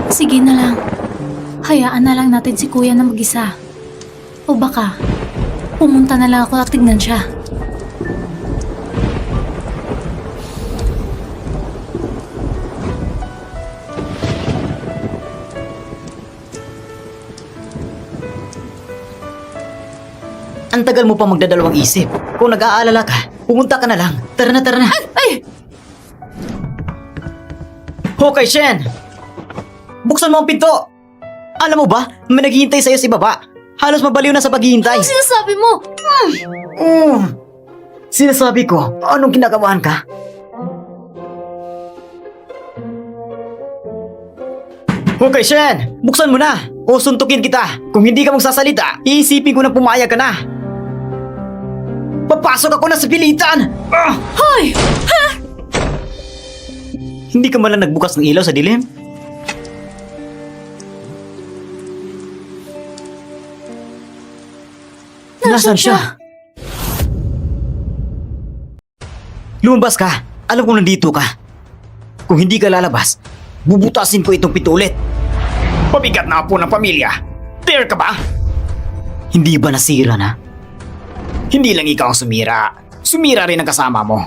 Sige na lang. Hayaan na lang natin si kuya na mag-isa. O baka, pumunta na lang ako at tignan siya. Ang tagal mo pa magdadalawang isip. Kung nag-aalala ka, pumunta ka na lang. Tara na, tara na. Ay! Okay, Shen! Buksan mo ang pinto! Alam mo ba, may naghihintay sa'yo sa ibaba. Halos mabaliw na sa paghihintay. Ano sinasabi mo? Sinasabi ko, anong kinakabahan ka? Okay, Shen! Buksan mo na! O suntukin kita! Kung hindi ka magsasalita, iisipin ko na pumayag ka na! Papasok ako na sa pilitan! Hoy! Hindi ka man lang nagbukas ng ilaw sa dilim? Nasaan siya? Lumabas ka! Alam kong nandito ka. Kung hindi ka lalabas, bubutasin ko itong pito ulit. Pabigat na po ng pamilya. Dare ka ba? Hindi ba nasira na? Hindi lang ikaw ang sumira. Sumira rin ang kasama mo.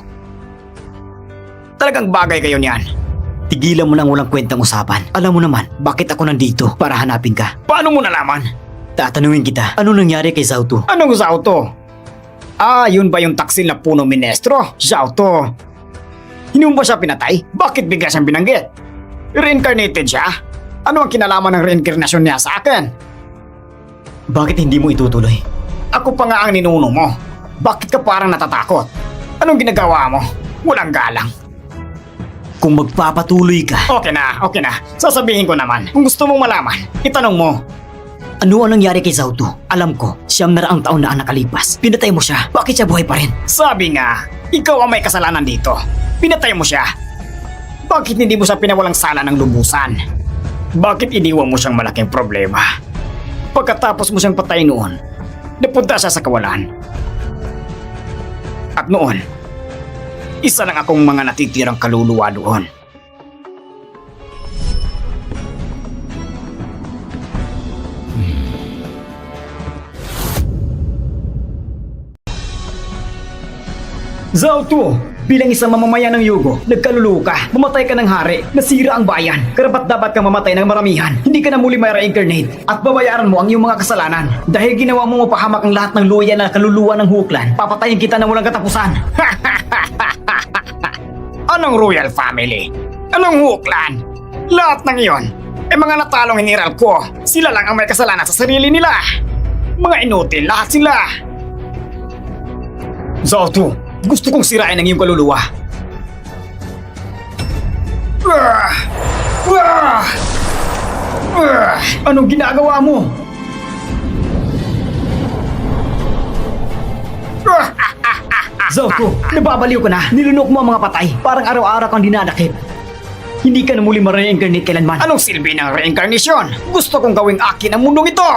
Talagang bagay kayo niyan. Tigilan mo nang walang kwentang usapan. Alam mo naman, bakit ako nandito para hanapin ka? Paano mo nalaman? Tatanungin kita, ano nangyari kay Zauto? Anong Zauto? Yun ba yung taksil na puno minestro? Zauto. Hindi mo ba siya pinatay? Bakit bigla siyang binanggit? Reincarnated siya? Ano ang kinalaman ng reincarnation niya sa akin? Bakit hindi mo itutuloy? Ako pa nga ang ninuno mo. Bakit ka parang natatakot? Anong ginagawa mo? Walang galang. Kung magpapatuloy ka, Okay na. Sasabihin ko naman. Kung gusto mong malaman, itanong mo. ano ang nangyari kay Zauto? Alam ko, 900 taon na ang nakalipas. Pinatay mo siya, bakit siya buhay pa rin? Sabi nga, ikaw ang may kasalanan dito. Pinatay mo siya. Bakit hindi mo siya pinawalang sala ng lubusan? Bakit iniwan mo siyang malaking problema? Pagkatapos mo siyang patay noon, napunta siya sa kawalan. At noon, isa lang akong mga natitirang kaluluwa doon. Zauto, bilang isang mamamayan ng Yugo, nagkaluluwa ka, mamatay ka ng hari, nasira ang bayan, karapat-dapat kang mamatay ng maramihan, hindi ka na muli may reincarnate, at babayaran mo ang iyong mga kasalanan. Dahil ginawa mo mapahamak ang lahat ng luya na kaluluwa ng huklan, papatayin kita na walang katapusan. Anong royal family? Anong huklan? Lahat ng iyon, mga natalong hiniral ko, sila lang ang may kasalanan sa sarili nila. Mga inutil, lahat sila. Zauto, gusto kong sirain ang iyong kaluluwa. Anong ginagawa mo? Zauto, nababaliw ka na. Nilunok mo ang mga patay. Parang araw-araw kang dinadakip. Hindi ka na muli ma-reincarnate kailanman. Anong silbi ng reincarnation? Gusto kong gawing akin ang mundong ito!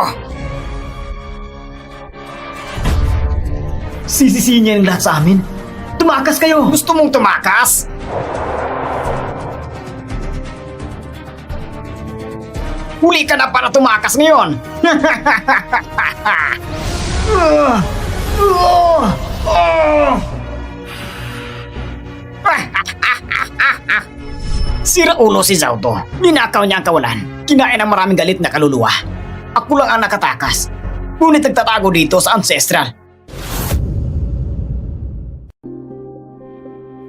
Sisisihin niya ang lahat sa amin. Tumakas kayo! Gusto mong tumakas? Huli ka na para tumakas ngayon! Sira ulo si Zauto. Ninakaw niya ang kawalan. Kinain ang maraming galit na kaluluwa. Ako lang ang nakatakas. Ngunit nagtatago dito sa ancestral.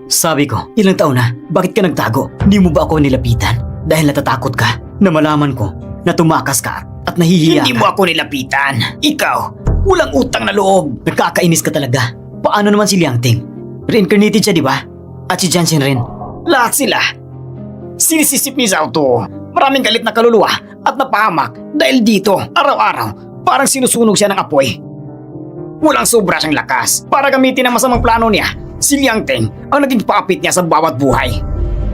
Sabi ko, ilang taon na, bakit ka nagtago? Hindi mo ba ako nilapitan? Dahil natatakot ka na malaman ko na tumakas ka at nahihiya Hindi ka. mo ako nilapitan. Ikaw, walang utang na loob. Nagkakainis ka talaga. Paano naman si Liang Ting? Reincarnated siya, di ba? At si Jansen rin. Lahat sila. Sinisisip ni Zauto. Maraming galit na kaluluwa at napahamak dahil dito, araw-araw, parang sinusunog siya ng apoy. Walang sobra siyang lakas para gamitin ang masamang plano niya. Si Liang Ting ang naging pakapit niya sa bawat buhay.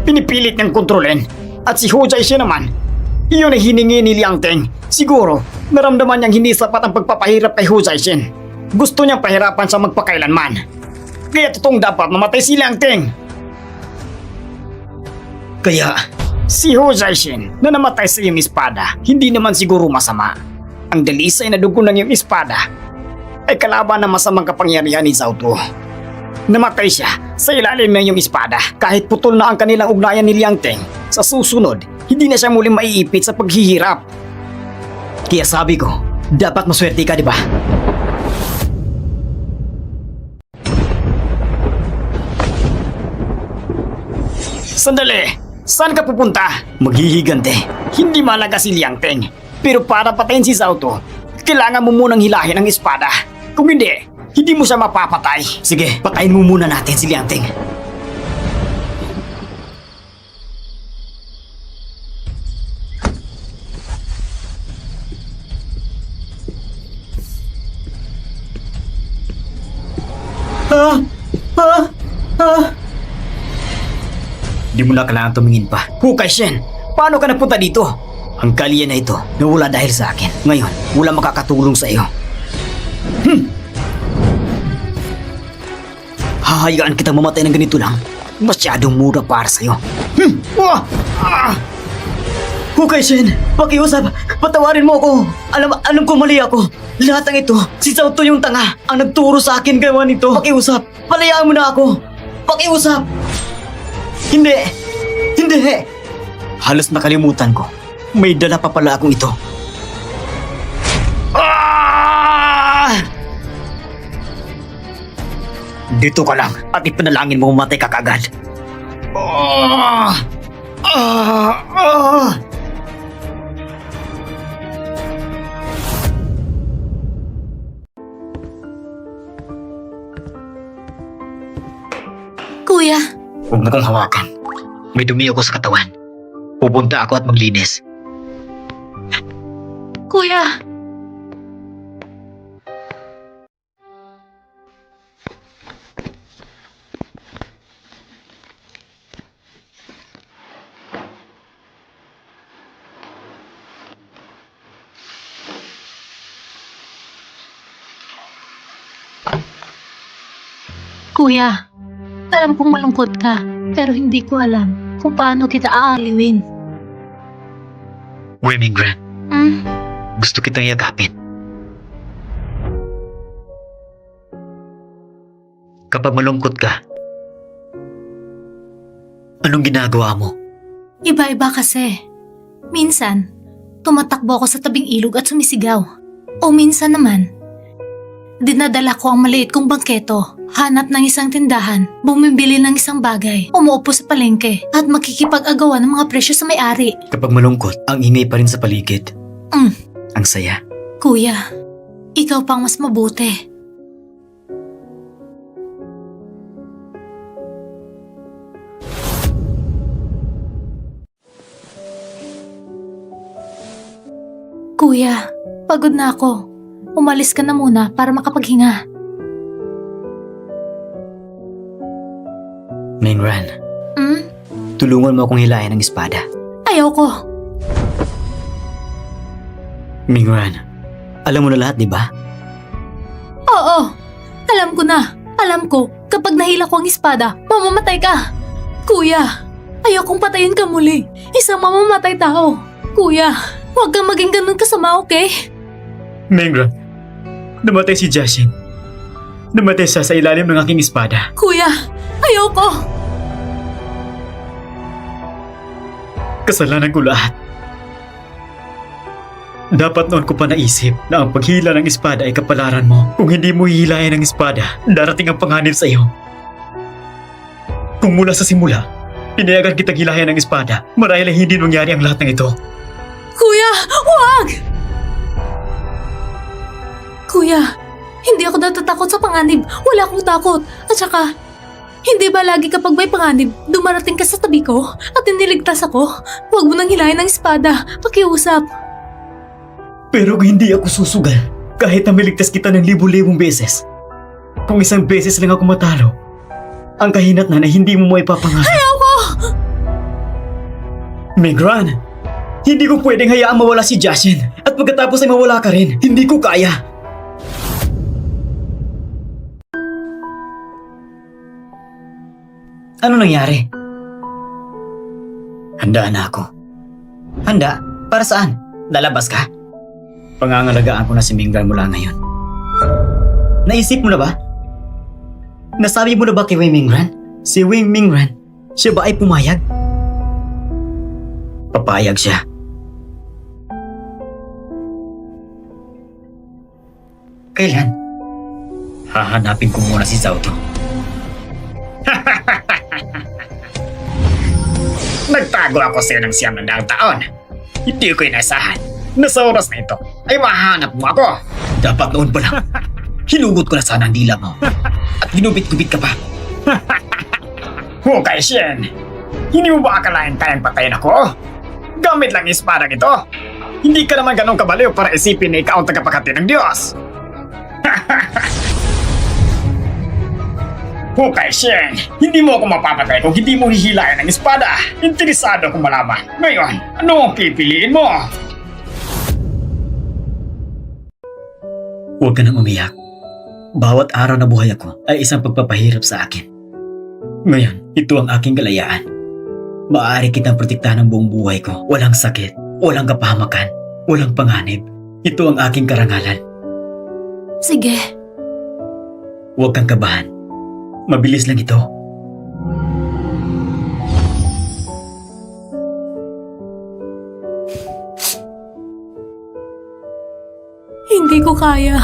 Pinipilit niyang kontrolin. At si Hu Jiaxin naman, iyon ay hiningi ni Liang Ting. Siguro, naramdaman niyang hindi sapat ang pagpapahirap kay Hu Jiaxin. Gusto niyang pahirapan siya magpakailanman. Kaya totoong dapat mamatay si Liang Ting. Kaya, Si Hu Jiaxin na namatay sa iyong espada, hindi naman siguro masama. Ang dalisay na dugo ng iyong espada ay kalaban ng masamang kapangyarihan ni Zauto. Namatay siya sa ilalim ng iyong espada kahit putol na ang kanilang ugnayan ni Liang Ting. Sa susunod, hindi na siya muling maiipit sa paghihirap. kaya sabi ko, dapat maswerte ka, di ba? Sandali! Saan ka pupunta? Maghihigante. Hindi malaga si Liang Teng. Pero para patayin si Zhao Tu, kailangan mo munang hilahin ang espada. Kung hindi mo siya mapapatay. Sige, patayin mo muna natin si Liang Teng. Di mo na kailangan tumingin pa. Hu Kaishen, paano ka napunta dito? Ang kalye na ito nawala dahil sa akin. Ngayon, wala makakatulong sa iyo. Hahayaan kitang mamatay ng ganito lang. Masyadong mura para sa iyo. Hukaishin, pakiusap, patawarin mo ako. Alam ko mali ako. Lahat ng ito, si Zhao Tu yung tanga. Ang nagturo sa akin gawa nito. Pakiusap, palayaan mo na ako. Pakiusap. Hindi. Halos nakalimutan ko. May dala pa pala akong ito. Dito ka lang at ipanalangin mo mamatay ka kagad. Kuya, Huwag mo kong hawakan. May dumi ako sa katawan. Pupunta ako at maglinis. kuya. Kuya, alam kong malungkot ka, pero hindi ko alam kung paano kita aaliwin. Wemingran, Hmm? gusto kitang yakapin. Kapag malungkot ka, anong ginagawa mo? Iba-iba kasi. Minsan, tumatakbo ako sa tabing ilog at sumisigaw. O minsan naman, dinadala ko ang maliit kong bangketo, hanap ng isang tindahan, bumibili ng isang bagay, umuupo sa palengke, at makikipag-agawan ng mga presyo sa may-ari. Kapag malungkot, ang ingay pa rin sa paligid. Mm. Ang saya. Kuya, ikaw pang mas mabuti. Kuya, pagod na ako. Umalis ka na muna para makapaghinga. Mingran, Hmm? tulungan mo akong hilahin ng espada. Ayaw ko. Mingran, alam mo na lahat, di ba? Oo, alam ko na. Alam ko, kapag nahila ko ang espada, mamamatay ka. Kuya, ayaw kong patayin ka muli. Isang mamamatay tao. Kuya, huwag kang maging ganun kasama, okay? Mingran, namatay si Jashin. Namatay siya sa ilalim ng aking espada. Kuya, ayaw ko. Kasalanan ko lahat. Dapat noon ko pa naisip na ang paghila ng espada ay kapalaran mo. Kung hindi mo hihilahin ang espada, darating ang panganib sa iyo. Kung mula sa simula, pinayagan kitang hilahin ang espada, marahil ay hindi nangyari ang lahat ng ito. Kuya, huwag! Kuya, hindi ako natatakot sa panganib. Wala akong takot. At saka, hindi ba lagi kapag may panganib, dumarating ka sa tabi ko at iniligtas ako? Huwag mo nang hilahin ang espada. Pakiusap. Pero kung hindi ako susugal, kahit na miligtas kita ng libu-libong beses, kung isang beses lang ako matalo, ang kahinatnan ay hindi mo maipapangarap. Ayaw ko! Mingran, hindi ko pwedeng hayaang mawala si Jashin at pagkatapos ay mawala ka rin. Hindi ko kaya. Ano nangyari? Handa na ako. Handa? Para saan? Lalabas ka? Pangangalagaan ko na si Mingran mula ngayon. Naisip mo na ba? Nasabi mo na ba kay Wei Mingran? Si Wei Mingran, siya ba ay pumayag? Papayag siya. Kailan? Hahanapin ko muna si Zhao Tu. Nagtago ako sa'yo ng 9 na taon. Hindi ko inasahan na sa oras na ito ay mahanap mo ako. Dapat noon pa lang. Hinugot ko na sana ang dila mo. At ginubit-gubit ka pa. Hukay Shen, hindi mo ba akalain kayang patayin ako? Gamit lang espadang ito. Hindi ka naman ganun kabaliw para isipin na ikaw ang tagapaghatid ng Diyos. Hukay Shen, hindi mo ako mapapatay kung hindi mo hihilayan ng espada. Interesado akong malaman. Ngayon, ano ang pipiliin mo? Huwag ka nang umiyak. Bawat araw na buhay ako ay isang pagpapahirap sa akin. Ngayon, ito ang aking kalayaan. Maaari kitang protektahan ng buong buhay ko. Walang sakit, walang kapahamakan, walang panganib. Ito ang aking karangalan. Sige. Huwag kang kabahan. Mabilis lang ito. Hindi ko kaya.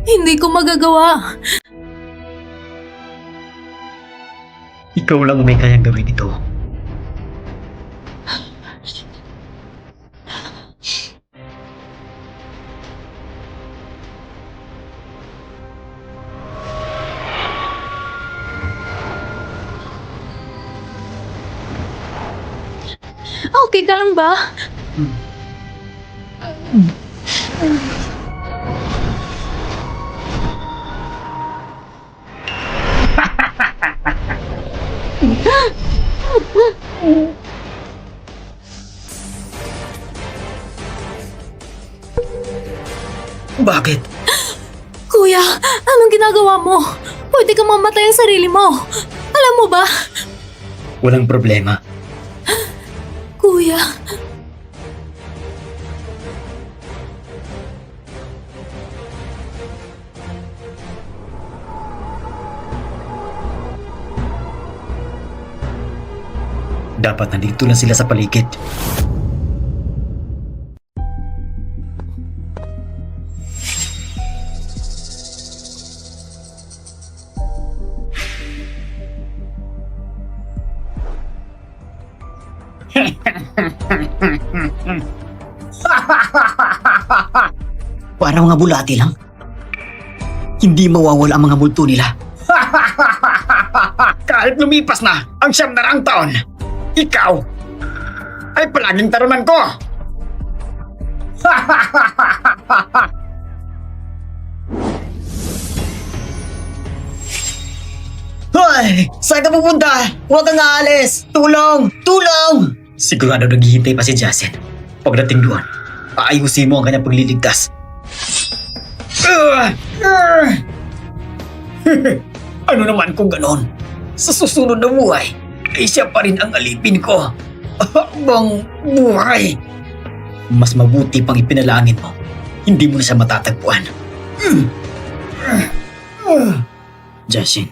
Hindi ko magagawa. Ikaw lang may kayang gawin ito. Okay ka lang ba? Bakit? Kuya, anong ginagawa mo? Pwede kang mamatay ang sarili mo. Alam mo ba? Walang problema. Kuya. Dapat nandito lang sila sa paligid. Parang mga bulati lang. Hindi mawawala ang mga multo nila. Kahit lumipas na ang 9 taon, ikaw ay palaging tarunan ko. Hoy! Saan ka pupunta? Huwag kang aalis! Tulong! Tulong! Sigurado naghihintay pa si Jason. Pagdating doon, aayusin mo ang kanyang pagliligtas. Ano naman kung ganon? Sa susunod na buhay, ay siya pa rin ang alipin ko. Habang buhay. Mas mabuti pang ipinalangin mo. Hindi mo na siya matatagpuan. Jason,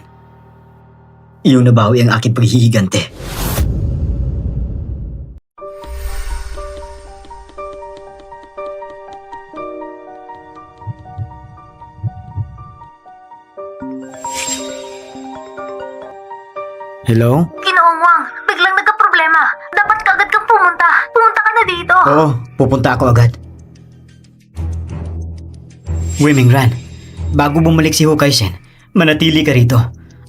iyong nabawi ang aking paghihigante. Hello? Ginoong Wang, biglang nagka-problema. Dapat kaagad kang pumunta. Pumunta ka na dito. Oo, pupunta ako agad. Wei Ran, bago bumalik si Hukay Shen, manatili ka rito.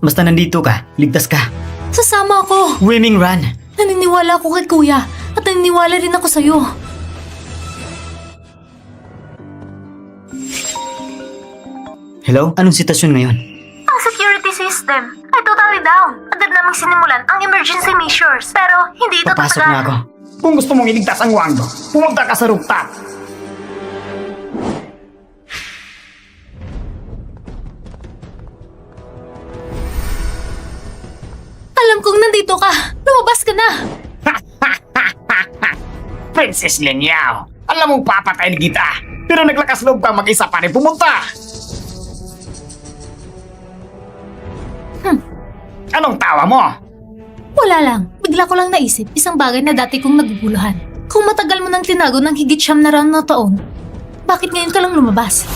Basta nandito ka, ligtas ka. Sasama ako. Wei Ran, Naniniwala ako kay kuya at naniniwala rin ako sa'yo. hello? Anong sitwasyon ngayon? Ang security system ay totally down. Agad naming sinimulan ang emergency measures. Pero hindi ito Papasok na ako. Kung gusto mong iligtas ang Wangdo, pumunta ka sa rooftop. Alam kong nandito ka. Lumabas ka na. Princess Lin Yao, alam mong papatayin kita. Pero naglakas loob ka mag-isa pa rin pumunta. Anong tawa mo? Wala lang. Bigla ko lang naisip isang bagay na dati kong naguguluhan. Kung matagal mo nang tinago ng higit 9 na taon, bakit ngayon ka lang lumabas?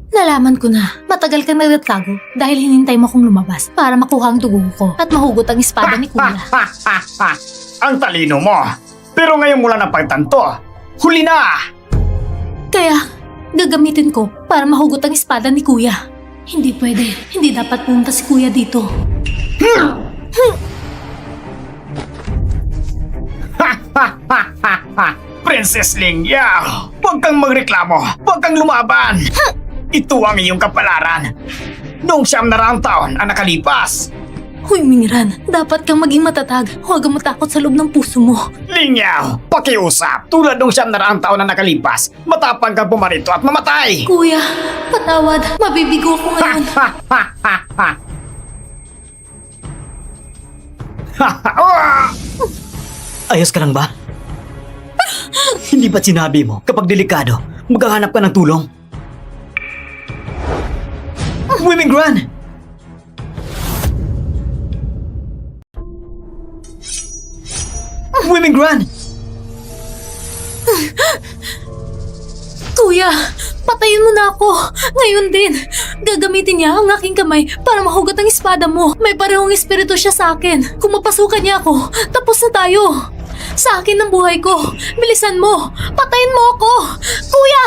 Nalaman ko na. Matagal kang nagtatago dahil hinintay mo akong lumabas para makuha ang dugo ko at mahugot ang espada ni Kuya. Ang talino mo! Pero ngayon mula na pagtanto, huli na! Kaya, gagamitin ko para mahugot ang espada ni Kuya. Hindi pwede. Hindi dapat pumunta si Kuya dito. Princess Ling Yao! Huwag kang magreklamo! Huwag kang lumaban! Ito ang iyong kapalaran! Noong 9 na raang taon ang nakalipas, Huy, Mingran, dapat kang maging matatag. Huwag kang matakot sa loob ng puso mo. Ling Yao, pakiusap! Tulad noong 9 na raang taon na nakalipas, matapang kang pumarito at mamatay! Kuya, patawad. Mabibigo ko ngayon. Ayos ka lang ba? Hindi ba't sinabi mo, kapag delikado, maghahanap ka ng tulong? Women Gran! Women Gran! Kuya, patayin mo na ako. Ngayon din. Gagamitin niya ang aking kamay para mahugot ang espada mo. May parehong espiritu siya sa akin. Kung mapasukan niya ako, tapos na tayo. Sa akin ang buhay ko. Bilisan mo. Patayin mo ako. Kuya!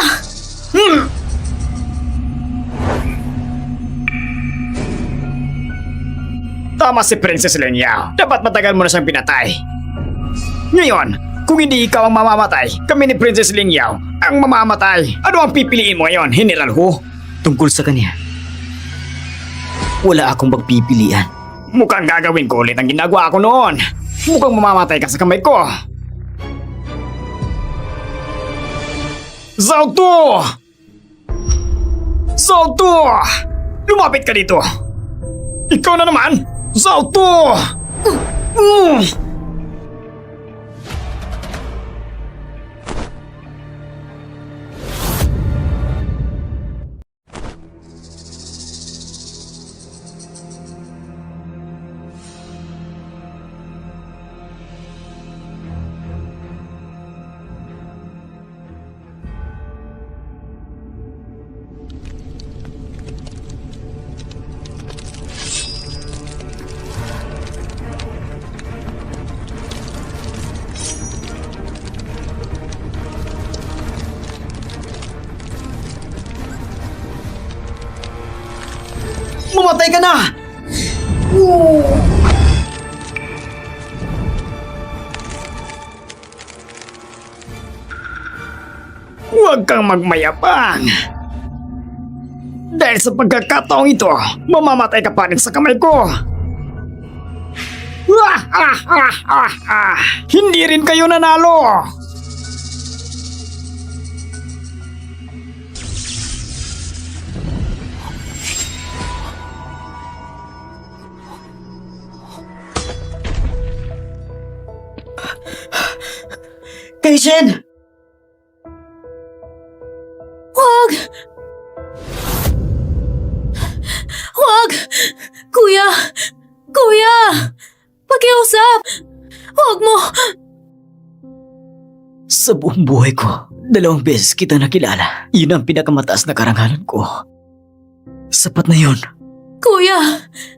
Tama si Princess Ling Yao. Dapat matagal mo na siyang pinatay. Ngayon, kung hindi ikaw ang mamamatay, kami ni Princess Ling Yao ang mamamatay. Ano ang pipiliin mo ngayon, General Hu? Tungkol sa kanya, wala akong magpipilian. Mukhang gagawin ko ulit ang ginagawa ko noon. Mukhang mamamatay ka sa kamay ko. Zhao Tu! Zhao Tu! Lumapit ka dito! Ikaw na naman! Zhao Tu! Mamatay ka na! Huwag kang magmayabang! Dahil sa pagkakataong ito, mamamatay ka pa rin sa kamay ko! Hindi rin kayo nanalo! Kaishin! Huwag! Huwag! Kuya! Kuya! Pakiusap! Huwag mo! Sa buong buhay ko, 2 beses kita nakilala. Yun ang pinakamataas na karangalan ko. Sapat na yun. Kuya,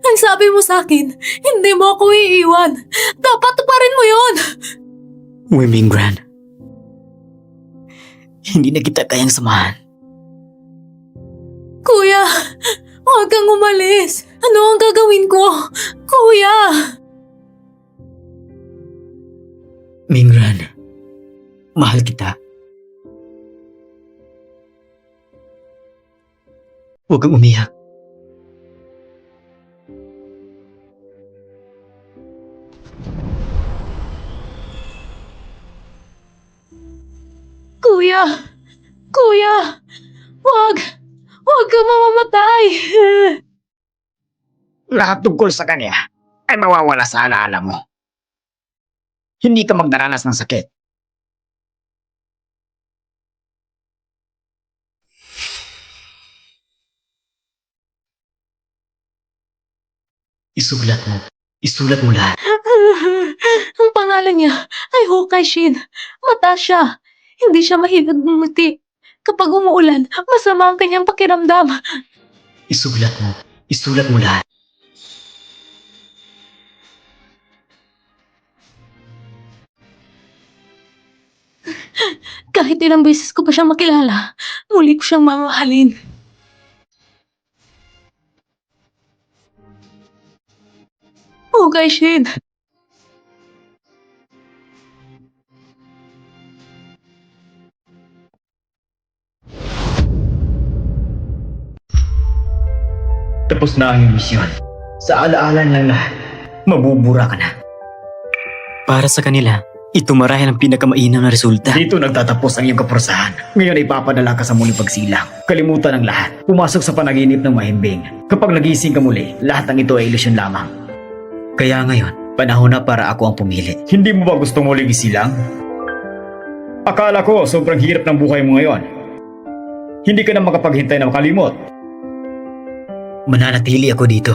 ang sabi mo sa akin, hindi mo ako iiwan. Dapat tuparin mo yun! Women Gran, hindi na kita kayang samahan. Kuya, huwag kang umalis. Ano ang gagawin ko? Kuya! Mingran, mahal kita. Huwag kang umiyak. Kuya! Kuya! Huwag! Huwag kang mamamatay! Lahat tungkol sa kanya ay mawawala sa alaala mo. Hindi ka magdaranas ng sakit. Isulat mo. Isulat mo lahat. Ang pangalan niya ay Hokkai Shin. Mata siya. Hindi siya mahilig ngumiti. Kapag umuulan, masama ang kanyang pakiramdam. Isulat mo. Isulat mo lahat. Kahit ilang beses ko pa siyang makilala, muli ko siyang mamahalin. Oh, guys, Shane. Tapos na ang iyong misyon. Sa alaala ng lahat, mabubura ka na. Para sa kanila, ito marahil ang pinakamainam na resulta. Dito nagtatapos ang iyong kaparusahan. Ngayon ay ipapadala ka sa muling pagsilang. Kalimutan ang lahat. Pumasok sa panaginip ng mahimbing. Kapag nagising ka muli, lahat ng ito ay ilusyon lamang. Kaya ngayon, panahon na para ako ang pumili. Hindi mo ba gusto muling isilang? Akala ko sobrang hirap ng buhay mo ngayon. Hindi ka na makapaghintay na makalimot. Mananatili ako dito.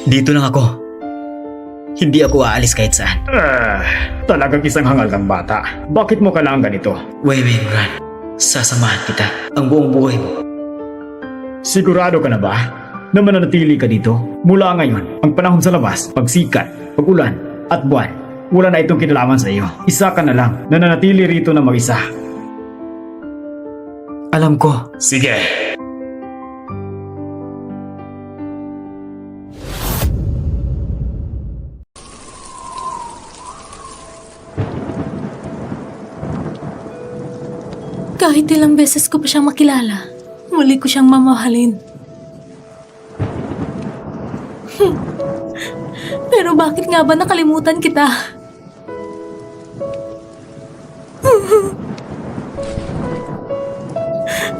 Dito lang ako. Hindi ako aalis kahit saan. Talagang isang hangal ng bata. Bakit mo kailangan ganito? Wei Mingran, sasamahan kita ang buong buhay mo. Sigurado ka na ba na mananatili ka dito? Mula ngayon, ang panahon sa labas, pagsikat, pagulan, at buwan, wala na itong kinalaman sa iyo. Isa ka na lang na nanatili rito na mag-isa. Alam ko, Sige. Kahit ilang beses ko pa siyang makilala, muli ko siyang mamahalin. Pero bakit nga ba nakalimutan kita?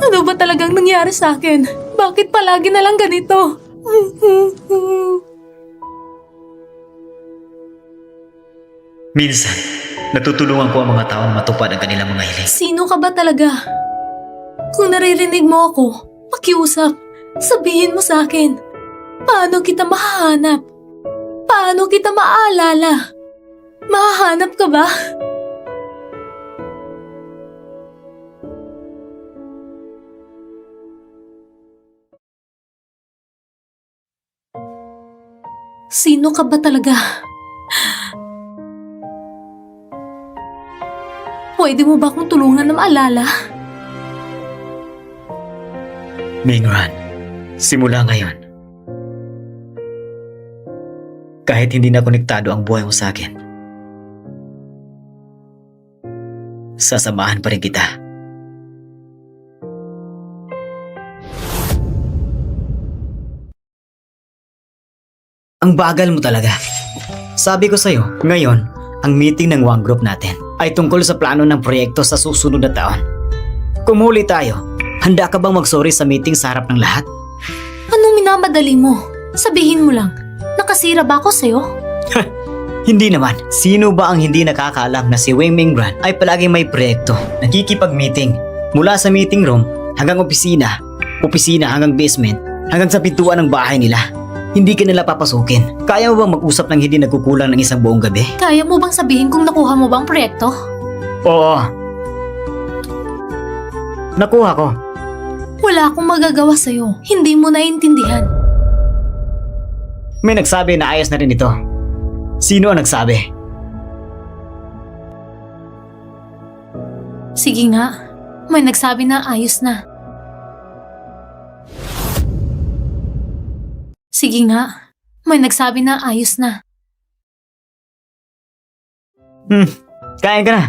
Ano ba talagang nangyari sa akin? Bakit palagi na lang ganito? minsan, natutulungan ko ang mga tao na matupad ang kanilang mga hiling. Sino ka ba talaga? Kung naririnig mo ako, pakiusap. Sabihin mo sa akin. Paano kita mahahanap? Paano kita maaalala? Mahahanap ka ba? Sino ka ba talaga? Pwede mo ba akong tulungan na maalala? Mingran, simula ngayon, kahit hindi na konektado ang buhay mo sa akin, sasamahan pa rin kita. Ang bagal mo talaga. Sabi ko sa'yo, ngayon, ang meeting ng One Group natin ay tungkol sa plano ng proyekto sa susunod na taon. Kung huli tayo, handa ka bang mag-sorry sa meeting sa harap ng lahat? Anong minamadali mo? Sabihin mo lang, nakasira ba ako sa'yo? Hindi naman. Sino ba ang hindi nakakaalam na si Wei Mingran ay palaging may proyekto, nakikipag-meeting mula sa meeting room hanggang opisina, opisina hanggang basement, hanggang sa pintuan ng bahay nila. Hindi ka nila papasukin. Kaya mo bang mag-usap ng hindi nagkukulang ng isang buong gabi? Kaya mo bang sabihin kung nakuha mo bang proyekto? Oo. Nakuha ko. Wala akong magagawa sa'yo. Hindi mo naiintindihan. May nagsabi na ayos na rin ito. Sino ang nagsabi? Sige nga, may nagsabi na ayos na. Sige nga, may nagsabi na ayos na. Kain ka na.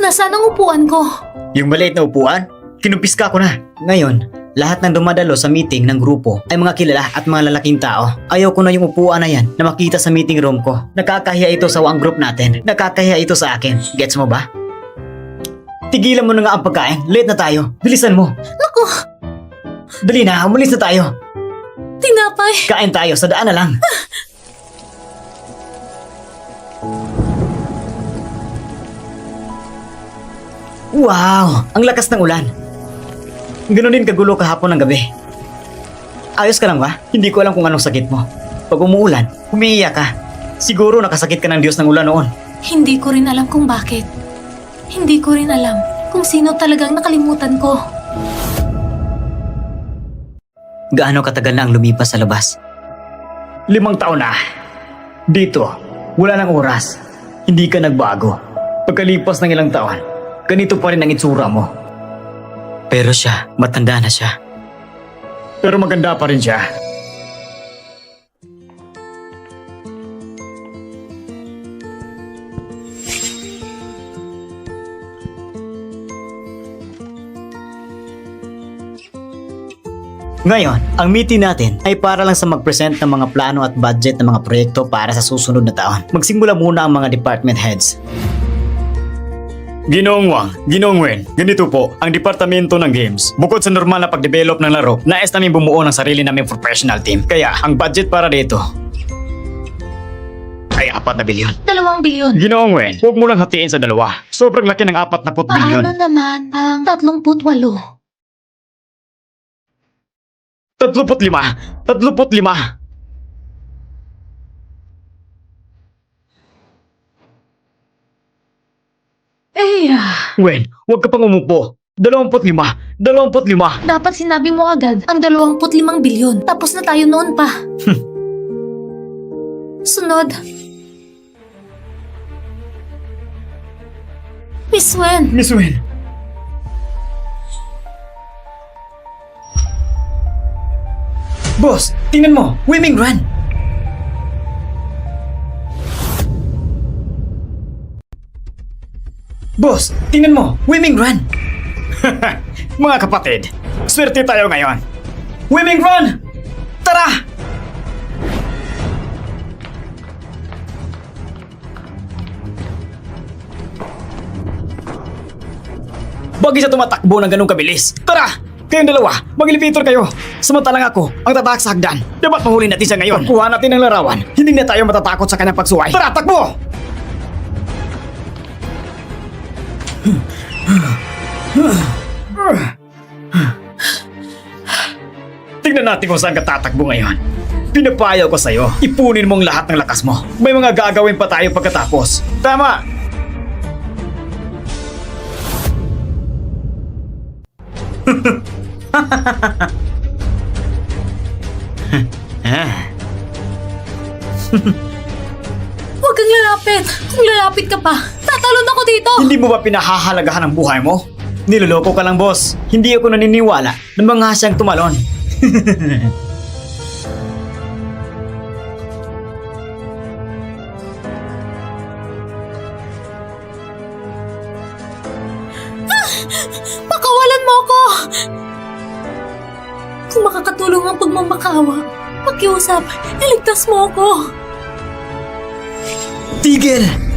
Nasaan ang upuan ko? Yung maliit na upuan, kinumpiska ko na. Ngayon, lahat ng dumadalo sa meeting ng grupo ay mga kilala at mga lalaking tao. Ayaw ko na yung upuan na yan na makita sa meeting room ko. Nakakahiya ito sa One Group natin. Nakakahiya ito sa akin. Gets mo ba? Tigilan mo na nga ang pagkain. Late na tayo. Bilisan mo. Naku, Dali na, umalis na tayo. tinapay. Kain tayo, sa daan na lang. Wow! Ang lakas ng ulan. Ganon din kagulo kahapon ng gabi. Ayos ka lang ba? Hindi ko alam kung anong sakit mo. Pag umuulan, umiiyak ka. Siguro nakasakit ka ng Diyos ng ulan noon. Hindi ko rin alam kung bakit. Hindi ko rin alam kung sino talagang nakalimutan ko. Gaano katagal na ang lumipas sa labas? 5 taon na. Dito, wala nang oras. Hindi ka nagbago. Pagkalipas ng ilang taon, ganito pa rin ang itsura mo. Pero siya, matanda na siya. Pero maganda pa rin siya. Ngayon, ang meeting natin ay para lang sa mag-present ng mga plano at budget ng mga proyekto para sa susunod na taon. Magsimula muna ang mga department heads. Ginoong Wang, Ginoong Wen, ganito po ang departamento ng games. Bukod sa normal na pag-develop ng laro, nais namin bumuo ng sarili naming professional team. Kaya, ang budget para dito ay 4 na bilyon. 2 bilyon. Ginoong Wen, huwag mo lang hatiin sa 2. Sobrang laki ng 40 bilyon. Paano naman ang 38? 35! 35! Wen, huwag ka pang umupo. 25! 25! Dapat sinabi mo agad ang 25 bilyon. Tapos na tayo noon pa. Sunod. Miss Wen, Miss Wen, Boss, tingnan mo! Swimming run! Boss, tingnan mo! Swimming run! mga kapatid, swerte tayo ngayon. Swimming run! Tara! Bagay sa tumatakbo ng ganong kabilis. Tara! Kayong dalawa, mag-elevator kayo. Samantalang ako, ang tatak sa hagdan. Dapat mahuli natin siya ngayon. Pagkuha natin ang larawan, hindi na tayo matatakot sa kanyang pagsuway. Tara, takbo! Tingnan natin kung saan ka tatakbo ngayon. Pinapayaw ko sa'yo, ipunin mong lahat ng lakas mo. May mga gagawin pa tayo pagkatapos. Tama! huwag kang lalapit. Kung lalapit ka pa, tatalon ako dito. Hindi mo ba pinahahalagahan ang buhay mo? Niloloko ka lang, boss. Hindi ako naniniwala na mga siyang tumalon. Pakawalan mo ako! Kung makakatulong ang pagmamakawa, pakiusap, iligtas mo ako. Tigil!